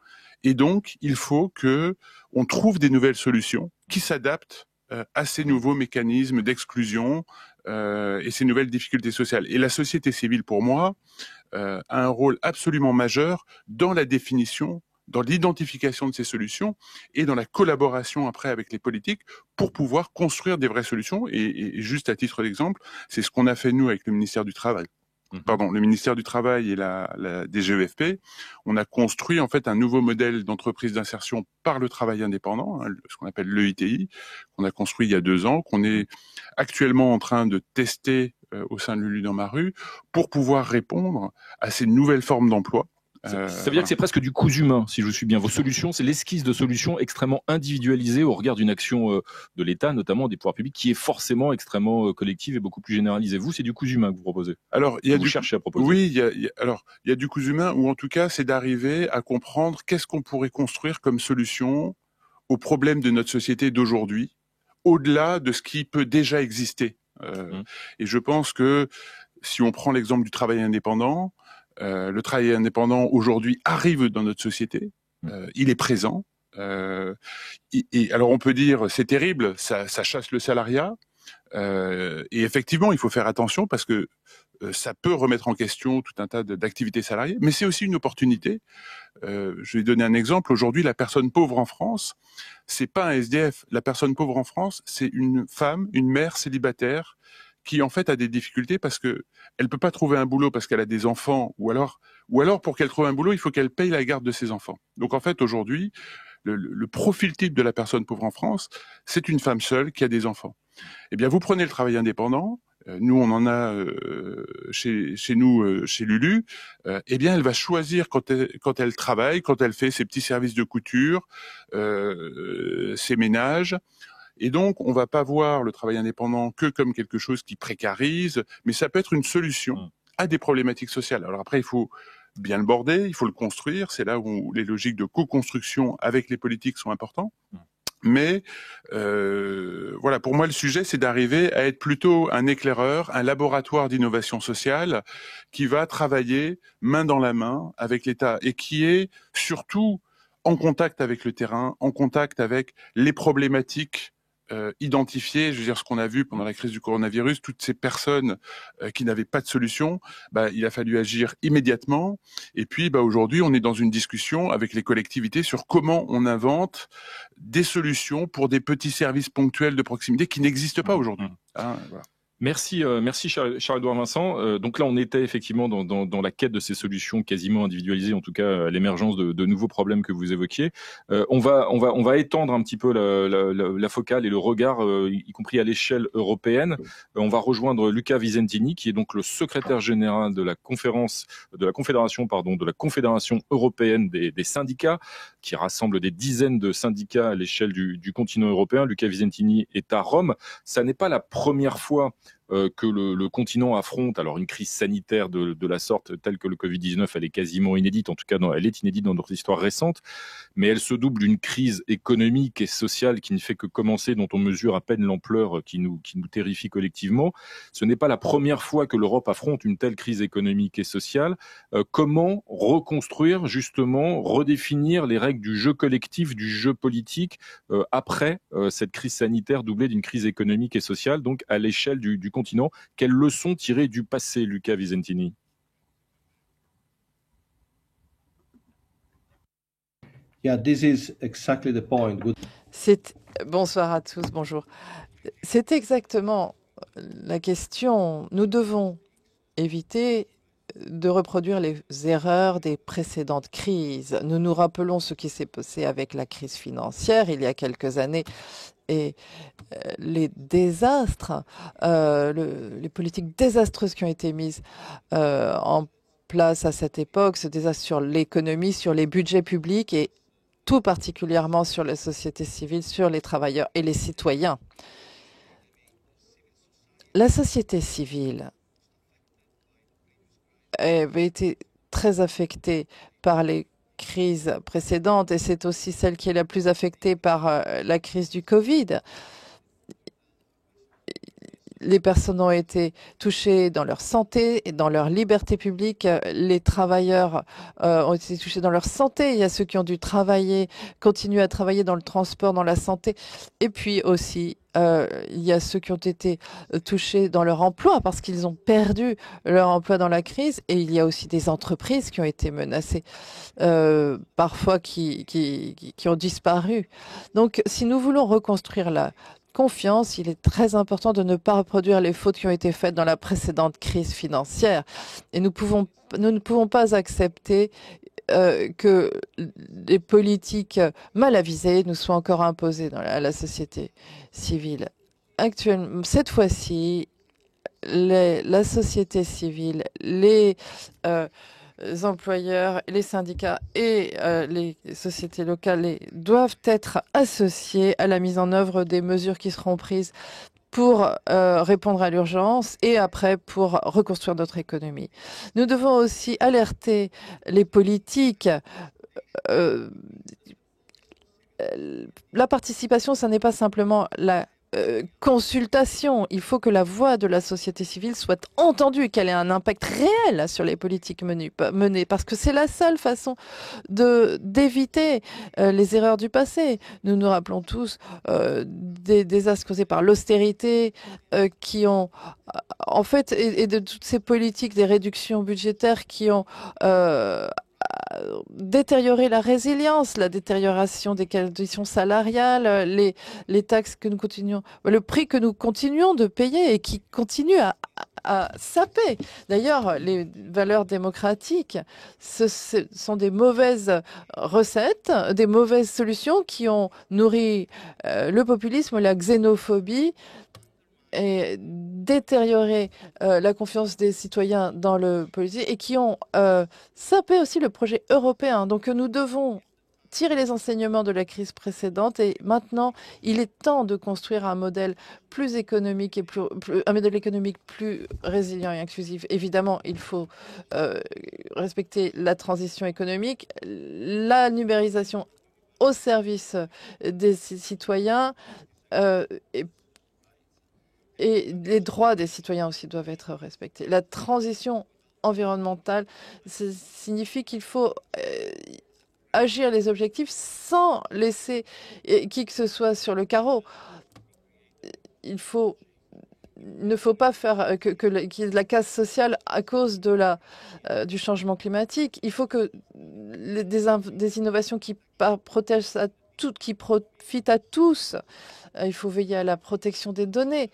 et donc il faut que on trouve des nouvelles solutions qui s'adaptent à ces nouveaux mécanismes d'exclusion et ces nouvelles difficultés sociales. Et la société civile, pour moi, a un rôle absolument majeur dans la définition, dans l'identification de ces solutions et dans la collaboration après avec les politiques pour pouvoir construire des vraies solutions. Et juste à titre d'exemple, c'est ce qu'on a fait nous avec le ministère du Travail. Le ministère du Travail et la DGEFP, on a construit en fait un nouveau modèle d'entreprise d'insertion par le travail indépendant, ce qu'on appelle l'EITI, qu'on a construit il y a 2 ans, qu'on est actuellement en train de tester au sein de Lulu dans ma rue pour pouvoir répondre à ces nouvelles formes d'emploi Ça veut dire que c'est presque du cousu humain, si je suis bien. Vos solutions, c'est l'esquisse de solutions extrêmement individualisées au regard d'une action de l'État, notamment des pouvoirs publics, qui est forcément extrêmement collective et beaucoup plus généralisée. Vous, c'est du cousu humain que vous proposez. Alors, vous cherchez à proposer. Oui, il y a du cousu humain, ou en tout cas, c'est d'arriver à comprendre qu'est-ce qu'on pourrait construire comme solution aux problèmes de notre société d'aujourd'hui, au-delà de ce qui peut déjà exister. Et je pense que si on prend l'exemple du travail indépendant, le travail indépendant aujourd'hui arrive dans notre société, il est présent. Et alors on peut dire c'est terrible, ça chasse le salariat. Et effectivement, il faut faire attention parce que ça peut remettre en question tout un tas d'activités salariées, mais c'est aussi une opportunité. Je vais donner un exemple. Aujourd'hui, la personne pauvre en France, c'est pas un SDF. La personne pauvre en France, c'est une femme, une mère célibataire qui en fait a des difficultés parce que elle peut pas trouver un boulot parce qu'elle a des enfants, ou alors pour qu'elle trouve un boulot, il faut qu'elle paye la garde de ses enfants. Donc en fait aujourd'hui, le profil type de la personne pauvre en France, c'est une femme seule qui a des enfants. Eh bien, vous prenez le travail indépendant. Nous, on en a chez nous, chez Lulu. Eh bien, elle va choisir quand elle travaille, quand elle fait ses petits services de couture, ses ménages. Et donc, on va pas voir le travail indépendant que comme quelque chose qui précarise, mais ça peut être une solution à des problématiques sociales. Alors après, il faut bien le border, il faut le construire. C'est là où les logiques de co-construction avec les politiques sont importantes. Mais voilà, pour moi, le sujet, c'est d'arriver à être plutôt un éclaireur, un laboratoire d'innovation sociale qui va travailler main dans la main avec l'État et qui est surtout en contact avec le terrain, en contact avec les problématiques identifiées. Je veux dire, ce qu'on a vu pendant la crise du coronavirus, toutes ces personnes qui n'avaient pas de solution, il a fallu agir immédiatement. Et puis, aujourd'hui, on est dans une discussion avec les collectivités sur comment on invente des solutions pour des petits services ponctuels de proximité qui n'existent pas aujourd'hui. Voilà. Merci Charles-Édouard Vincent. Donc là, on était effectivement dans la quête de ces solutions quasiment individualisées, en tout cas à l'émergence de nouveaux problèmes que vous évoquiez. On va étendre un petit peu la focale et le regard, y compris à l'échelle européenne. On va rejoindre Luca Visentini, qui est donc le secrétaire général de la Confédération européenne des syndicats, qui rassemble des dizaines de syndicats à l'échelle du continent européen. Luca Visentini est à Rome. Ça n'est pas la première fois que le continent affronte alors une crise sanitaire de la sorte telle que le Covid-19, elle est quasiment inédite, en tout cas elle est inédite dans notre histoire récente, mais elle se double d'une crise économique et sociale qui ne fait que commencer, dont on mesure à peine l'ampleur qui nous terrifie collectivement. Ce n'est pas la première fois que l'Europe affronte une telle crise économique et sociale. Comment reconstruire justement, redéfinir les règles du jeu collectif, du jeu politique après cette crise sanitaire doublée d'une crise économique et sociale, donc à l'échelle du continent? Quelles leçons tirer du passé, Luca Visentini? Yeah, this is exactly the point. Bonsoir à tous, bonjour. C'est exactement la question. Nous devons éviter de reproduire les erreurs des précédentes crises. Nous nous rappelons ce qui s'est passé avec la crise financière il y a quelques années et les désastres, les politiques désastreuses qui ont été mises en place à cette époque, ce désastre sur l'économie, sur les budgets publics et tout particulièrement sur la société civile, sur les travailleurs et les citoyens. La société civile avait été très affectée par les crises précédentes et c'est aussi celle qui est la plus affectée par la crise du Covid. Les personnes ont été touchées dans leur santé et dans leur liberté publique. Les travailleurs ont été touchés dans leur santé. Il y a ceux qui ont dû continuer à travailler dans le transport, dans la santé. Et puis aussi, il y a ceux qui ont été touchés dans leur emploi parce qu'ils ont perdu leur emploi dans la crise. Et il y a aussi des entreprises qui ont été menacées, parfois qui ont disparu. Donc, si nous voulons reconstruire la confiance, il est très important de ne pas reproduire les fautes qui ont été faites dans la précédente crise financière. Et nous ne pouvons pas accepter que les politiques mal avisées nous soient encore imposées à la société civile. Actuellement, cette fois-ci, la société civile, les employeurs, les syndicats et les sociétés locales doivent être associés à la mise en œuvre des mesures qui seront prises pour répondre à l'urgence et après pour reconstruire notre économie. Nous devons aussi alerter les politiques. La participation, ça n'est pas simplement la consultation. Il faut que la voix de la société civile soit entendue, qu'elle ait un impact réel sur les politiques menées parce que c'est la seule façon d'éviter les erreurs du passé. Nous nous rappelons tous des désastres causés par l'austérité qui ont, en fait, et de toutes ces politiques des réductions budgétaires qui ont détériorer la résilience, la détérioration des conditions salariales, les taxes que nous continuons, le prix que nous continuons de payer et qui continue à saper. D'ailleurs, les valeurs démocratiques, ce sont des mauvaises recettes, des mauvaises solutions qui ont nourri le populisme, la xénophobie, et détériorer la confiance des citoyens dans le politique et qui ont sapé aussi le projet européen. Donc nous devons tirer les enseignements de la crise précédente et maintenant il est temps de construire un modèle plus économique et un modèle économique plus résilient et inclusif. Évidemment, il faut respecter la transition économique, la numérisation au service des citoyens et les droits des citoyens aussi doivent être respectés. La transition environnementale, ça signifie qu'il faut agir les objectifs sans laisser qui que ce soit sur le carreau. Il ne faut pas faire qu'il y ait de la casse sociale à cause de du changement climatique. Il faut que des innovations qui protègent qui profitent à tous. Il faut veiller à la protection des données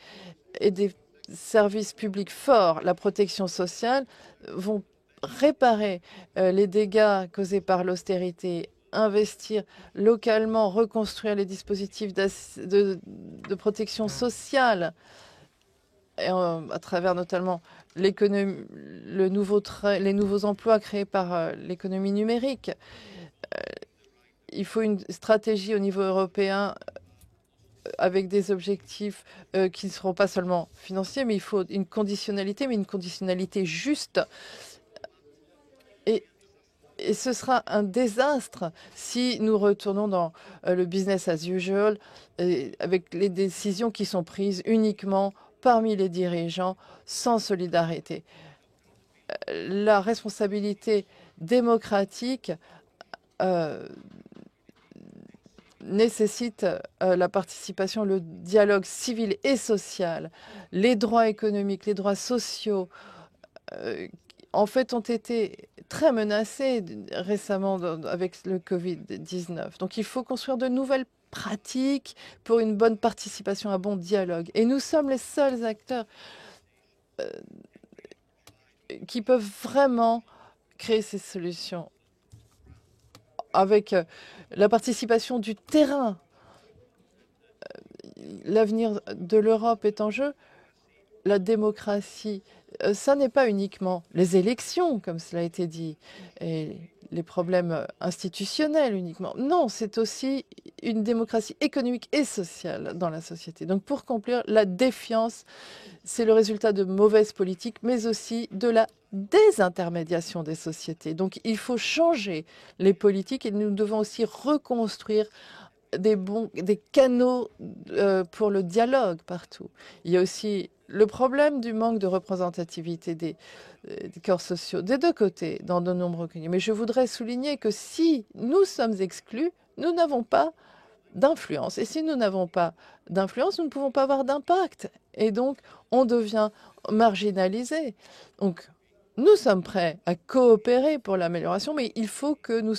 et des services publics forts. La protection sociale vont réparer les dégâts causés par l'austérité, investir localement, reconstruire les dispositifs de protection sociale et, à travers notamment l'économie, les nouveaux emplois créés par l'économie numérique. Il faut une stratégie au niveau européen avec des objectifs qui ne seront pas seulement financiers, mais il faut une conditionnalité, mais une conditionnalité juste. Et ce sera un désastre si nous retournons dans le business as usual, avec les décisions qui sont prises uniquement parmi les dirigeants, sans solidarité. La responsabilité démocratique nécessite la participation, le dialogue civil et social, les droits économiques, les droits sociaux, en fait, ont été très menacés récemment avec le Covid-19. Donc, il faut construire de nouvelles pratiques pour une bonne participation, un bon dialogue. Et nous sommes les seuls acteurs qui peuvent vraiment créer ces solutions avec la participation du terrain. L'avenir de l'Europe est en jeu. La démocratie, ça n'est pas uniquement les élections, comme cela a été dit, et les problèmes institutionnels uniquement. Non, c'est aussi une démocratie économique et sociale dans la société. Donc pour conclure, la défiance, c'est le résultat de mauvaises politiques, mais aussi de la désintermédiation des sociétés. Donc il faut changer les politiques et nous devons aussi reconstruire des canaux pour le dialogue partout. Il y a aussi le problème du manque de représentativité des corps sociaux des deux côtés dans de nombreux pays. Mais je voudrais souligner que si nous sommes exclus, nous n'avons pas d'influence. Et si nous n'avons pas d'influence, nous ne pouvons pas avoir d'impact. Et donc, on devient marginalisé. Donc, nous sommes prêts à coopérer pour l'amélioration, mais il faut que nous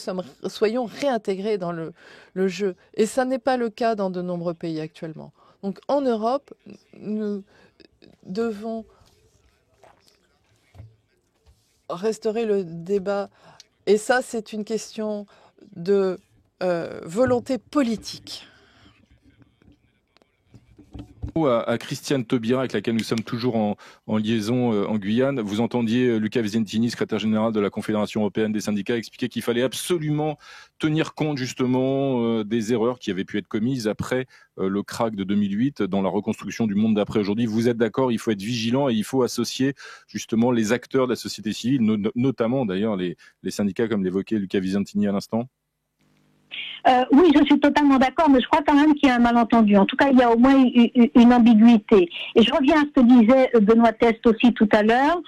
soyons réintégrés dans le jeu. Et ça n'est pas le cas dans de nombreux pays actuellement. Donc en Europe, nous devons restaurer le débat. Et ça, c'est une question de volonté politique. À Christiane Taubira, avec laquelle nous sommes toujours en liaison en Guyane. Vous entendiez Luca Visentini, secrétaire général de la Confédération européenne des syndicats, expliquer qu'il fallait absolument tenir compte justement des erreurs qui avaient pu être commises après le krach de 2008 dans la reconstruction du monde d'après aujourd'hui. Vous êtes d'accord, il faut être vigilant et il faut associer justement les acteurs de la société civile, notamment d'ailleurs les syndicats comme l'évoquait Luca Visentini à l'instant? Oui, je suis totalement d'accord, mais je crois quand même qu'il y a un malentendu. En tout cas, il y a au moins une ambiguïté. Et je reviens à ce que disait Benoît Test aussi tout à l'heure,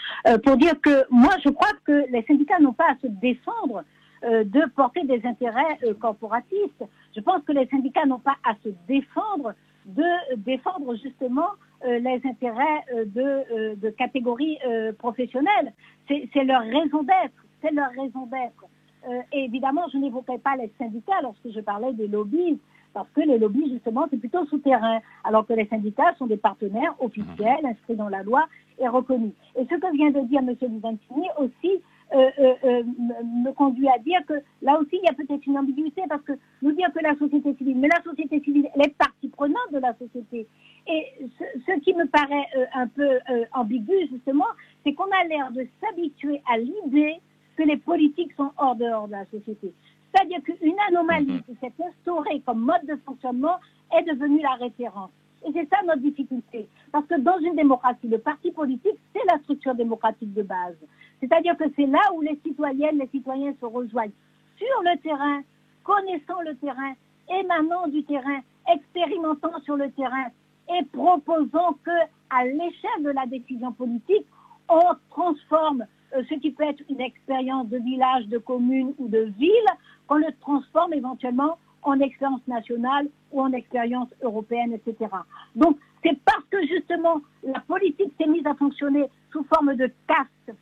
pour dire que moi, je crois que les syndicats n'ont pas à se défendre de porter des intérêts corporatistes. Je pense que les syndicats n'ont pas à se défendre de défendre justement les intérêts de catégories professionnelles. C'est leur raison d'être. C'est leur raison d'être. Et évidemment, je n'évoquais pas les syndicats lorsque je parlais des lobbies, parce que les lobbies, justement, c'est plutôt souterrain, alors que les syndicats sont des partenaires officiels, inscrits dans la loi et reconnus. Et ce que vient de dire M. Visentini aussi me conduit à dire que là aussi, il y a peut-être une ambiguïté, parce que nous dire que la société civile, mais la société civile, elle est partie prenante de la société. Et ce qui me paraît un peu ambigu, justement, c'est qu'on a l'air de s'habituer à l'idée que les politiques sont hors dehors de la société. C'est-à-dire qu'une anomalie qui s'est instaurée comme mode de fonctionnement est devenue la référence. Et c'est ça notre difficulté. Parce que dans une démocratie, le parti politique, c'est la structure démocratique de base. C'est-à-dire que c'est là où les citoyennes, les citoyens se rejoignent sur le terrain, connaissant le terrain, émanant du terrain, expérimentant sur le terrain et proposant que, à l'échelle de la décision politique, on transforme ce qui peut être une expérience de village, de commune ou de ville, qu'on le transforme éventuellement en expérience nationale ou en expérience européenne, etc. Donc, c'est parce que justement la politique s'est mise à fonctionner sous forme de caste,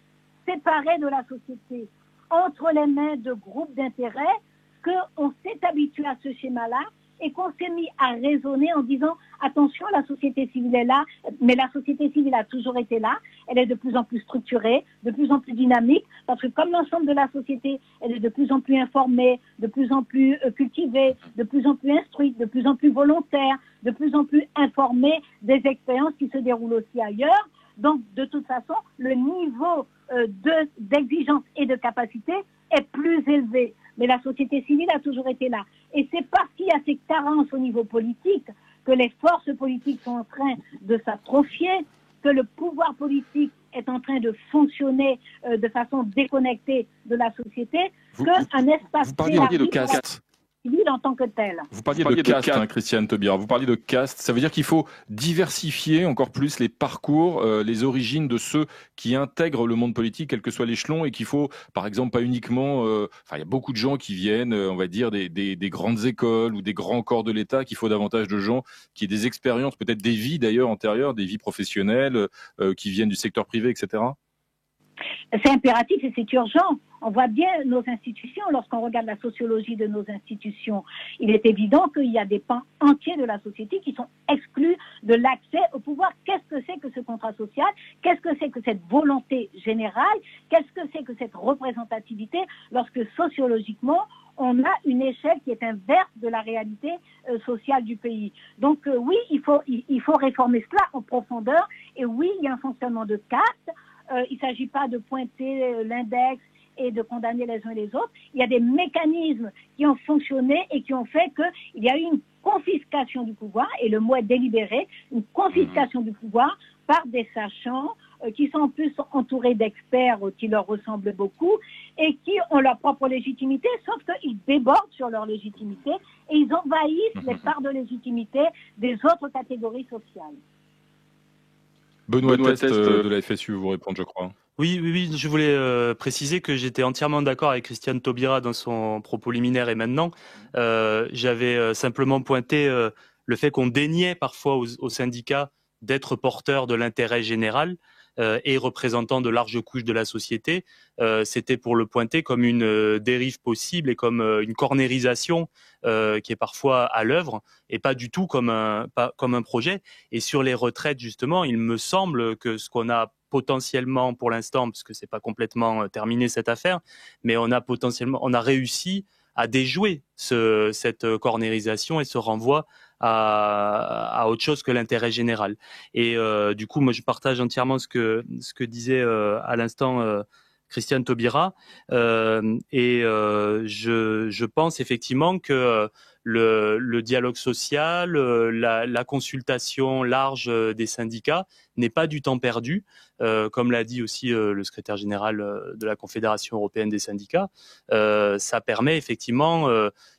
séparée de la société, entre les mains de groupes d'intérêts, qu'on s'est habitué à ce schéma-là et qu'on s'est mis à raisonner en disant attention, la société civile est là, mais la société civile a toujours été là, elle est de plus en plus structurée, de plus en plus dynamique, parce que comme l'ensemble de la société, elle est de plus en plus informée, de plus en plus cultivée, de plus en plus instruite, de plus en plus volontaire, de plus en plus informée des expériences qui se déroulent aussi ailleurs. Donc, de toute façon, le niveau d'exigence et de capacité est plus élevé. Mais la société civile a toujours été là. Et c'est parce qu'il y a ces carences au niveau politique que les forces politiques sont en train de s'atrophier, que le pouvoir politique est en train de fonctionner de façon déconnectée de la société, qu'un espace vous parliez de caste. Civile en tant que tel. Vous parliez de caste, Christiane Taubira. Vous parliez de caste. Ça veut dire qu'il faut diversifier encore plus les parcours, les origines de ceux qui intègrent le monde politique, quel que soit l'échelon, et qu'il faut, par exemple, pas uniquement. Il y a beaucoup de gens qui viennent, on va dire, des grandes écoles ou des grands corps de l'État. Qu'il faut davantage de gens qui aient des expériences, peut-être des vies d'ailleurs antérieures, des vies professionnelles, qui viennent du secteur privé, etc. C'est impératif et c'est urgent. On voit bien nos institutions, lorsqu'on regarde la sociologie de nos institutions, il est évident qu'il y a des pans entiers de la société qui sont exclus de l'accès au pouvoir. Qu'est-ce que c'est que ce contrat social? Qu'est-ce que c'est que cette volonté générale? Qu'est-ce que c'est que cette représentativité lorsque sociologiquement, on a une échelle qui est inverse de la réalité sociale du pays. Donc oui, il faut réformer cela en profondeur. Et oui, il y a un fonctionnement de caste. Il ne s'agit pas de pointer l'index et de condamner les uns et les autres. Il y a des mécanismes qui ont fonctionné et qui ont fait qu'il y a eu une confiscation du pouvoir, et le mot est délibéré, une confiscation du pouvoir par des sachants qui sont en plus entourés d'experts qui leur ressemblent beaucoup et qui ont leur propre légitimité, sauf qu'ils débordent sur leur légitimité et ils envahissent les parts de légitimité des autres catégories sociales. Benoît Test de la FSU vous répondre, je crois. Oui, je voulais préciser que j'étais entièrement d'accord avec Christiane Taubira dans son propos liminaire et maintenant. J'avais simplement pointé le fait qu'on déniait parfois aux syndicats d'être porteurs de l'intérêt général et représentants de larges couches de la société. C'était pour le pointer comme une dérive possible et comme une cornérisation qui est parfois à l'œuvre et pas du tout comme un projet. Et sur les retraites, justement, il me semble que ce qu'on a potentiellement pour l'instant, parce que c'est pas complètement terminé cette affaire, mais on a réussi à déjouer cette cornérisation et ce renvoi à autre chose que l'intérêt général. Et du coup, moi, je partage entièrement ce que disait à l'instant Christiane Taubira, je pense effectivement que le dialogue social, la consultation large des syndicats n'est pas du temps perdu, comme l'a dit aussi le secrétaire général de la Confédération européenne des syndicats. Ça permet effectivement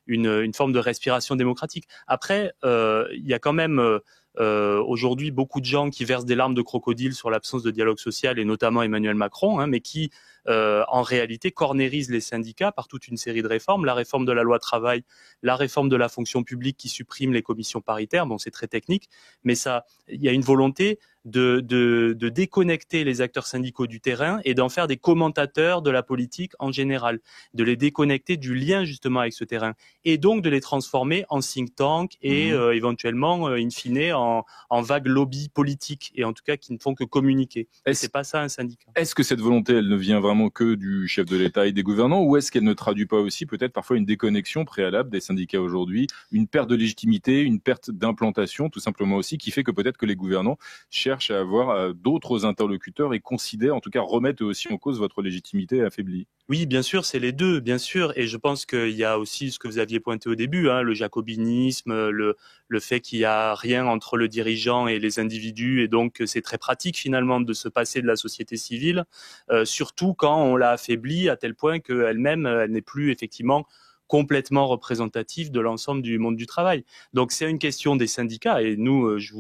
une forme de respiration démocratique. Après, il y a quand même aujourd'hui beaucoup de gens qui versent des larmes de crocodile sur l'absence de dialogue social, et notamment Emmanuel Macron, mais qui en réalité cornérise les syndicats par toute une série de réformes, la réforme de la loi travail, la réforme de la fonction publique qui supprime les commissions paritaires. Bon, c'est très technique, mais il y a une volonté de déconnecter les acteurs syndicaux du terrain et d'en faire des commentateurs de la politique en général, de les déconnecter du lien justement avec ce terrain, et donc de les transformer en think tank et éventuellement, in fine, en vagues lobby politiques, et en tout cas qui ne font que communiquer. Et c'est pas ça un syndicat. Est-ce que cette volonté, elle ne vient vraiment que du chef de l'État et des gouvernants, ou est-ce qu'elle ne traduit pas aussi peut-être parfois une déconnexion préalable des syndicats aujourd'hui, une perte de légitimité, une perte d'implantation tout simplement aussi, qui fait que peut-être que les gouvernants cherchent à avoir d'autres interlocuteurs et considèrent, en tout cas remettent eux aussi en cause votre légitimité affaiblie? Oui, bien sûr, c'est les deux, bien sûr. Et je pense qu'il y a aussi ce que vous aviez pointé au début, le jacobinisme, le fait qu'il n'y a rien entre le dirigeant et les individus, et donc c'est très pratique finalement de se passer de la société civile, surtout quand on l'a affaiblie à tel point qu'elle-même, elle n'est plus effectivement complètement représentatif de l'ensemble du monde du travail. Donc c'est une question des syndicats, et nous, je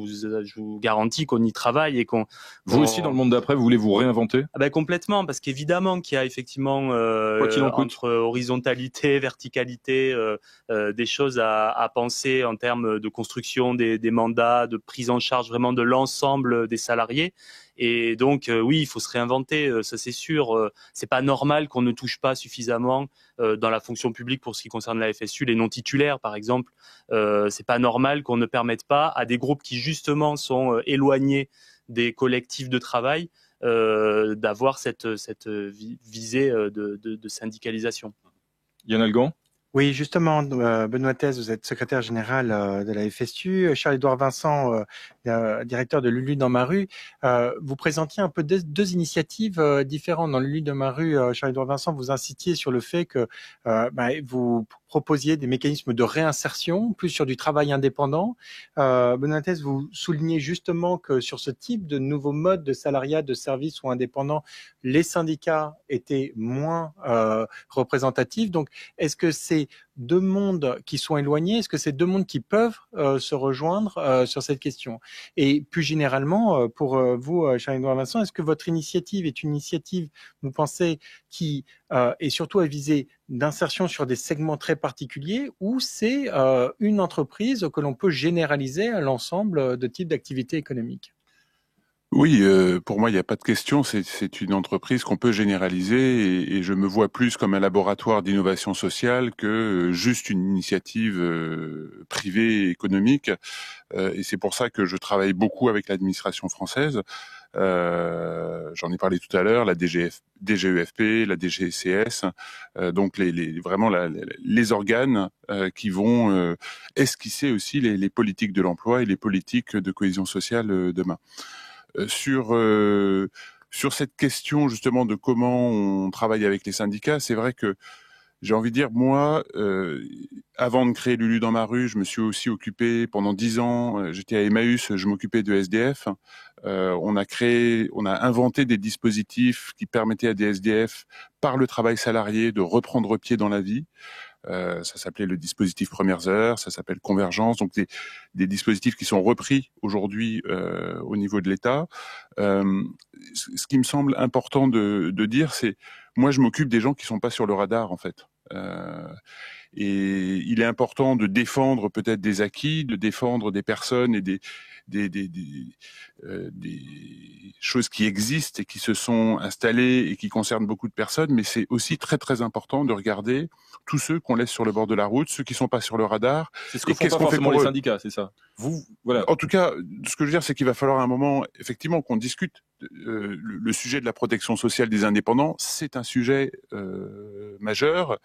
vous garantis qu'on y travaille et qu'on... Vous aussi, dans le monde d'après, vous voulez vous réinventer? Complètement, parce qu'évidemment qu'il y a effectivement entre horizontalité, verticalité, des choses à penser en termes de construction des mandats, de prise en charge vraiment de l'ensemble des salariés. Et donc oui, il faut se réinventer, ça c'est sûr. C'est pas normal qu'on ne touche pas suffisamment dans la fonction publique, pour ce qui concerne la FSU, les non titulaires par exemple. C'est pas normal qu'on ne permette pas à des groupes qui justement sont éloignés des collectifs de travail d'avoir cette visée de syndicalisation. Yann Algan? Oui, justement, Benoît Thèse, vous êtes secrétaire général de la FSU. Charles-Édouard Vincent, directeur de Lulu dans ma rue. Vous présentiez un peu deux initiatives différentes. Dans Lulu dans ma rue, Charles-Édouard Vincent, vous incitiez sur le fait que vous proposiez des mécanismes de réinsertion, plus sur du travail indépendant. Benoît Thèse, vous soulignez justement que sur ce type de nouveaux modes de salariat, de service ou indépendant, les syndicats étaient moins représentatifs. Donc, est-ce que c'est deux mondes qui sont éloignés? Est-ce que c'est deux mondes qui peuvent se rejoindre sur cette question? Et plus généralement, pour vous, Charles-Édouard Vincent, est-ce que votre initiative est une initiative, vous pensez, qui est surtout à viser d'insertion sur des segments très particuliers, ou c'est une entreprise que l'on peut généraliser à l'ensemble de types d'activités économiques? Oui, pour moi, il n'y a pas de question. C'est une entreprise qu'on peut généraliser, et je me vois plus comme un laboratoire d'innovation sociale que juste une initiative privée économique. Et c'est pour ça que je travaille beaucoup avec l'administration française. J'en ai parlé tout à l'heure, la DGEFP, la DGCS, donc vraiment les organes qui vont esquisser aussi les politiques de l'emploi et les politiques de cohésion sociale demain. Sur cette question justement de comment on travaille avec les syndicats, c'est vrai que j'ai envie de dire, moi, avant de créer Lulu dans ma rue, je me suis aussi occupé pendant 10 ans, j'étais à Emmaüs, je m'occupais de SDF. On a inventé des dispositifs qui permettaient à des SDF, par le travail salarié, de reprendre pied dans la vie. Ça s'appelait le dispositif Premières Heures, ça s'appelle Convergence, donc des dispositifs qui sont repris aujourd'hui au niveau de l'État. Ce qui me semble important de dire, c'est, moi je m'occupe des gens qui sont pas sur le radar en fait. Et il est important de défendre peut-être des acquis, de défendre des personnes et des choses qui existent et qui se sont installées et qui concernent beaucoup de personnes, mais c'est aussi très très important de regarder tous ceux qu'on laisse sur le bord de la route, ceux qui sont pas sur le radar. C'est ce que font pas forcément les syndicats, c'est ça. Voilà. En tout cas, ce que je veux dire, c'est qu'il va falloir à un moment, effectivement, qu'on discute. Le sujet de la protection sociale des indépendants, c'est un sujet majeur.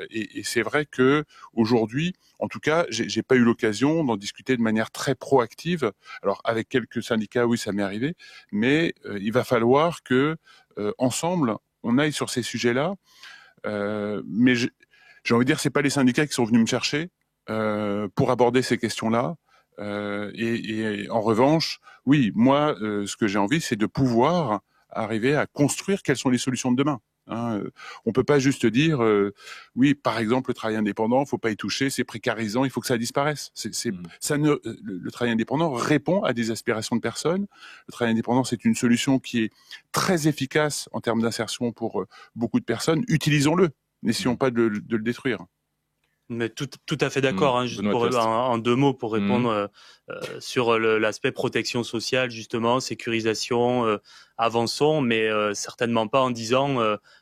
Et c'est vrai que aujourd'hui, en tout cas, j'ai pas eu l'occasion d'en discuter de manière très proactive. Alors avec quelques syndicats, oui, ça m'est arrivé, mais il va falloir que ensemble, on aille sur ces sujets-là. Mais j'ai envie de dire, c'est pas les syndicats qui sont venus me chercher pour aborder ces questions-là. Et en revanche, oui, moi, ce que j'ai envie, c'est de pouvoir arriver à construire quelles sont les solutions de demain. On peut pas juste dire oui, par exemple, le travail indépendant, faut pas y toucher, c'est précarisant, il faut que ça disparaisse. Le travail indépendant répond à des aspirations de personnes. Le travail indépendant, c'est une solution qui est très efficace en termes d'insertion pour beaucoup de personnes. Utilisons-le, n'essayons pas de le détruire. Mais tout à fait d'accord. Juste en 2 mots pour répondre sur l'aspect protection sociale, justement, sécurisation, avançons, mais certainement pas en disant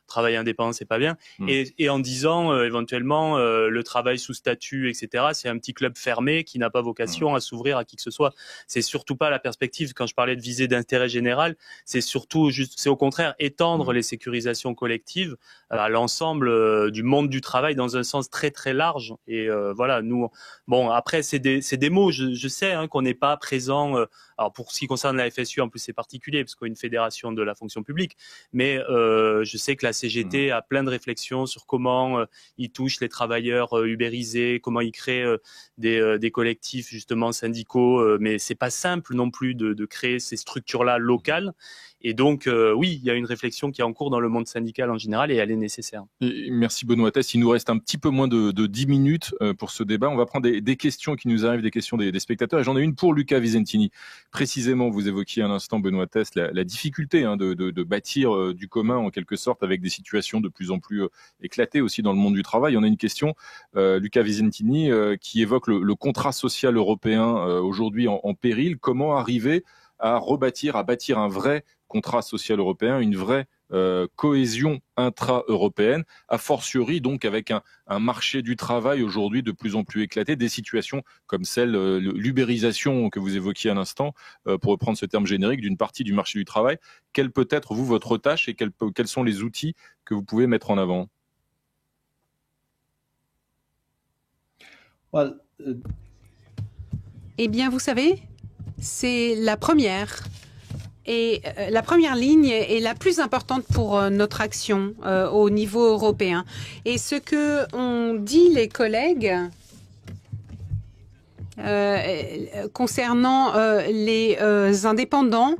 travail indépendant, c'est pas bien, et en disant éventuellement le travail sous statut, etc. C'est un petit club fermé qui n'a pas vocation à s'ouvrir à qui que ce soit. C'est surtout pas la perspective. Quand je parlais de visée d'intérêt général, c'est surtout c'est au contraire étendre les sécurisations collectives à l'ensemble du monde du travail dans un sens très très large. Et voilà, nous, bon, après c'est des mots. Je sais qu'on n'est pas présent. Alors pour ce qui concerne la FSU, en plus c'est particulier parce qu'on est une fédération de la fonction publique, mais je sais que la CGT a plein de réflexions sur comment ils touchent les travailleurs ubérisés, comment ils créent des collectifs justement syndicaux, mais c'est pas simple non plus de créer ces structures-là locales. Et donc, oui, il y a une réflexion qui est en cours dans le monde syndical en général et elle est nécessaire. Et merci Benoît Test. Il nous reste un petit peu moins de 10 minutes pour ce débat. On va prendre des questions qui nous arrivent, des questions des spectateurs. Et j'en ai une pour Luca Visentini. Précisément, vous évoquiez à l'instant, Benoît Test, la difficulté de bâtir du commun en quelque sorte avec des situations de plus en plus éclatées aussi dans le monde du travail. On a une question, Luca Visentini, qui évoque le contrat social européen aujourd'hui en péril. Comment arriver à bâtir un vrai contrat social européen, une vraie cohésion intra-européenne, a fortiori donc avec un marché du travail aujourd'hui de plus en plus éclaté, des situations comme celle, l'ubérisation que vous évoquiez à l'instant, pour reprendre ce terme générique, d'une partie du marché du travail. Quelle peut être, vous, votre tâche et quels sont les outils que vous pouvez mettre en avant? Eh bien, vous savez, c'est la première. Et la première ligne est la plus importante pour notre action au niveau européen. Et ce que ont dit les collègues concernant les indépendants,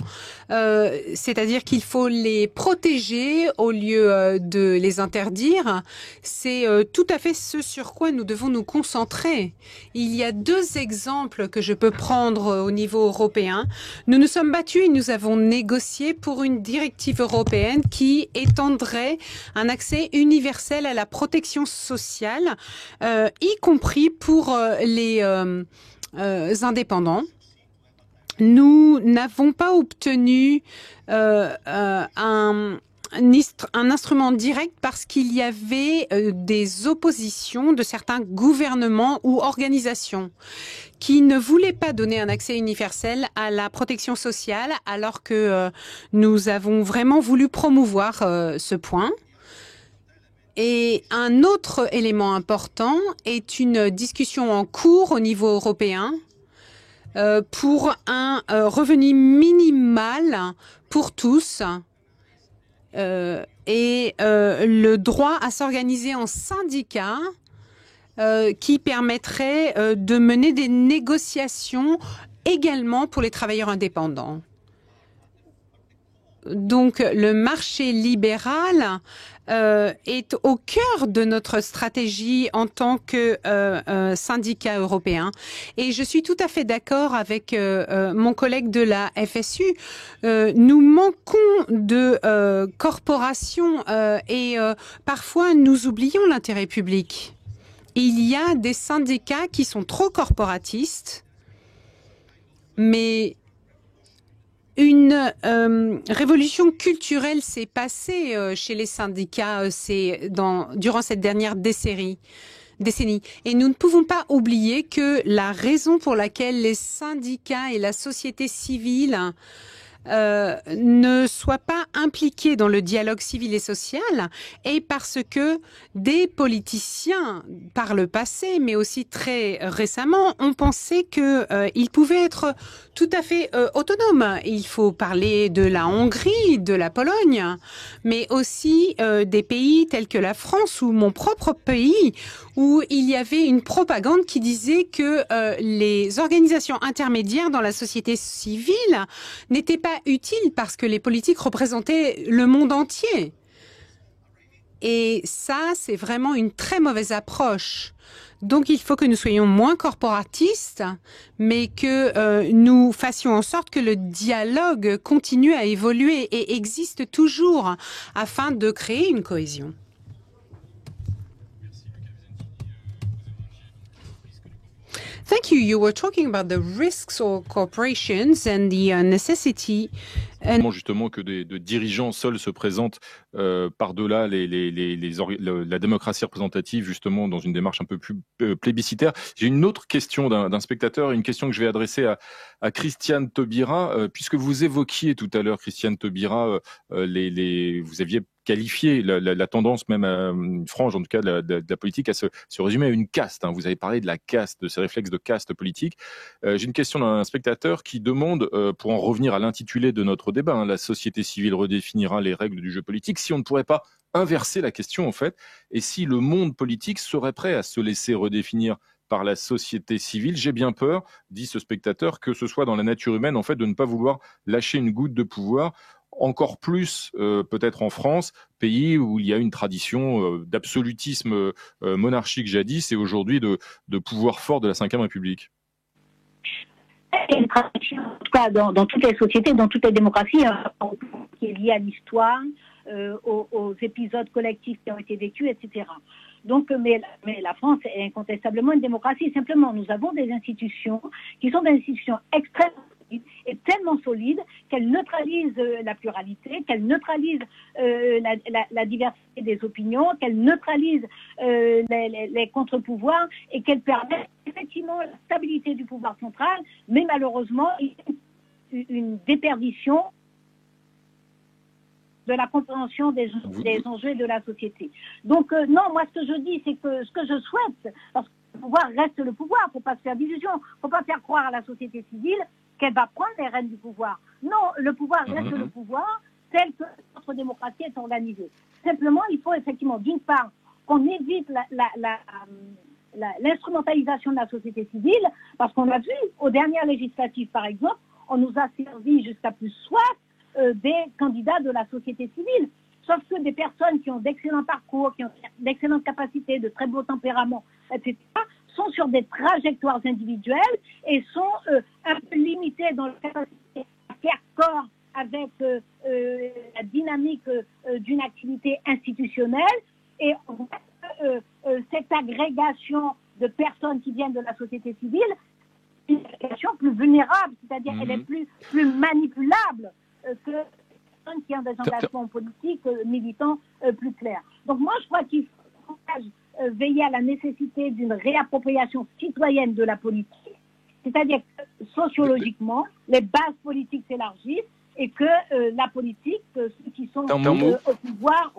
c'est-à-dire qu'il faut les protéger au lieu de les interdire, c'est tout à fait ce sur quoi nous devons nous concentrer. Il y a 2 exemples que je peux prendre au niveau européen. Nous nous sommes battus et nous avons négocié pour une directive européenne qui étendrait un accès universel à la protection sociale, y compris pour les indépendants. Nous n'avons pas obtenu un instrument direct parce qu'il y avait des oppositions de certains gouvernements ou organisations qui ne voulaient pas donner un accès universel à la protection sociale alors que nous avons vraiment voulu promouvoir ce point. Et un autre élément important est une discussion en cours au niveau européen pour un revenu minimal pour tous et le droit à s'organiser en syndicat qui permettrait de mener des négociations également pour les travailleurs indépendants. Donc le marché libéral est au cœur de notre stratégie en tant que syndicat européen. Et je suis tout à fait d'accord avec mon collègue de la FSU. Nous manquons de corporations et parfois nous oublions l'intérêt public. Il y a des syndicats qui sont trop corporatistes, mais une révolution culturelle s'est passée chez les syndicats durant cette dernière décennie. Et nous ne pouvons pas oublier que la raison pour laquelle les syndicats et la société civile ne soient pas impliqués dans le dialogue civil et social et parce que des politiciens, par le passé, mais aussi très récemment, ont pensé qu'ils pouvaient être tout à fait autonomes. Il faut parler de la Hongrie, de la Pologne, mais aussi des pays tels que la France ou mon propre pays, où il y avait une propagande qui disait que les organisations intermédiaires dans la société civile n'étaient pas utiles parce que les politiques représentaient le monde entier. Et ça, c'est vraiment une très mauvaise approche. Donc, il faut que nous soyons moins corporatistes, mais que nous fassions en sorte que le dialogue continue à évoluer et existe toujours afin de créer une cohésion. Thank you. You were talking about the risks of corporations and the necessity. Justement que de dirigeants seuls se présentent par-delà la démocratie représentative, justement dans une démarche un peu plus plébiscitaire. J'ai une autre question d'un spectateur, une question que je vais adresser à Christiane Taubira, puisque vous évoquiez tout à l'heure, Christiane Taubira, vous aviez qualifié la tendance même une frange en tout cas de la politique à se résumer à une caste. Hein. Vous avez parlé de la caste, de ces réflexes de caste politique. J'ai une question d'un spectateur qui demande, pour en revenir à l'intitulé de notre débat, hein, la société civile redéfinira les règles du jeu politique, si on ne pourrait pas inverser la question en fait, et si le monde politique serait prêt à se laisser redéfinir par la société civile. J'ai bien peur, dit ce spectateur, que ce soit dans la nature humaine en fait de ne pas vouloir lâcher une goutte de pouvoir. Encore plus peut-être en France, pays où il y a une tradition d'absolutisme monarchique jadis et aujourd'hui de pouvoir fort de la Ve République. Une tradition, en tout cas dans toutes les sociétés, dans toutes les démocraties, qui est liée à l'histoire, aux épisodes collectifs qui ont été vécus, etc. Donc, mais la France est incontestablement une démocratie. Simplement, nous avons des institutions qui sont des institutions extrêmement et tellement solide qu'elle neutralise la pluralité, qu'elle neutralise la diversité des opinions, qu'elle neutralise les contre-pouvoirs et qu'elle permet effectivement la stabilité du pouvoir central, mais malheureusement une déperdition de la compréhension des enjeux de la société. Donc non, moi ce que je dis, c'est que ce que je souhaite, parce que le pouvoir reste le pouvoir, il ne faut pas se faire d'illusions, il ne faut pas faire croire à la société civile qu'elle va prendre les rênes du pouvoir. Non, le pouvoir reste le pouvoir tel que notre démocratie est organisée. Simplement, il faut effectivement, d'une part, qu'on évite l'instrumentalisation de la société civile, parce qu'on a vu, aux dernières législatives, par exemple, on nous a servi jusqu'à plus soif des candidats de la société civile. Sauf que des personnes qui ont d'excellents parcours, qui ont d'excellentes capacités, de très beaux tempéraments, etc., sont sur des trajectoires individuelles et sont un peu limitées dans leur capacité à faire corps avec la dynamique d'une activité institutionnelle. Et cette agrégation de personnes qui viennent de la société civile, une agrégation plus vulnérable, c'est-à-dire qu'elle est plus manipulable que personnes qui ont des engagements politiques militants plus clairs. Donc moi, je crois qu'il faut veiller à la nécessité d'une réappropriation citoyenne de la politique, c'est-à-dire que sociologiquement, les bases politiques s'élargissent et que la politique, ceux qui sont au pouvoir,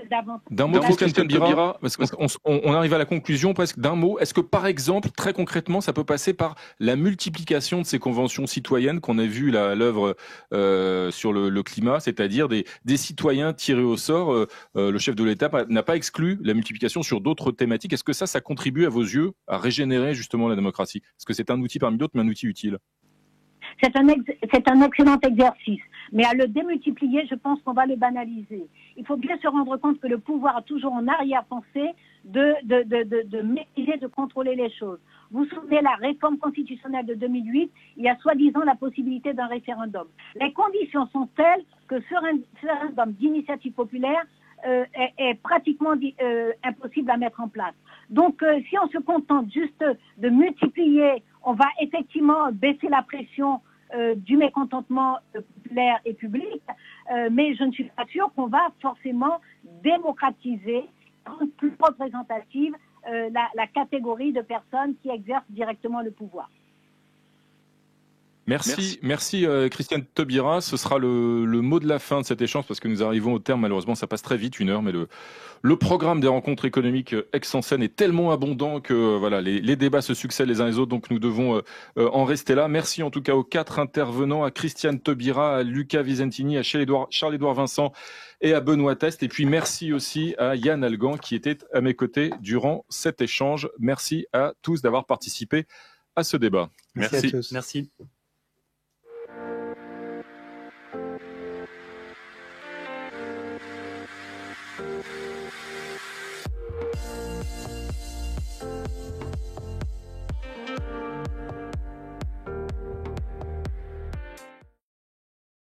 d'un mot, Christiane Taubira, parce qu'on arrive à la conclusion presque d'un mot. Est-ce que, par exemple, très concrètement, ça peut passer par la multiplication de ces conventions citoyennes qu'on a vues à l'œuvre sur le climat, c'est-à-dire des citoyens tirés au sort. Le chef de l'État n'a pas exclu la multiplication sur d'autres thématiques. Est-ce que ça contribue à vos yeux à régénérer justement la démocratie? Est-ce que c'est un outil parmi d'autres, mais un outil utile? C'est un excellent exercice, mais à le démultiplier, je pense qu'on va le banaliser. Il faut bien se rendre compte que le pouvoir a toujours en arrière-pensée de maîtriser, de contrôler les choses. Vous vous souvenez, la réforme constitutionnelle de 2008, il y a soi-disant la possibilité d'un référendum. Les conditions sont telles que ce référendum d'initiative populaire est pratiquement impossible à mettre en place. Donc, si on se contente juste de multiplier, on va effectivement baisser la pression du mécontentement populaire et public, mais je ne suis pas sûre qu'on va forcément démocratiser, rendre plus représentative la catégorie de personnes qui exercent directement le pouvoir. Merci Christiane Taubira. Ce sera le mot de la fin de cet échange parce que nous arrivons au terme. Malheureusement, ça passe très vite, 1 heure, mais le programme des rencontres économiques Aix-en-Seine est tellement abondant que voilà, les débats se succèdent les uns les autres, donc nous devons en rester là. Merci en tout cas aux 4 intervenants, à Christiane Taubira, à Luca Visentini, à Charles-Édouard Vincent et à Benoît Test. Et puis merci aussi à Yann Algan qui était à mes côtés durant cet échange. Merci à tous d'avoir participé à ce débat. Merci à tous. Merci.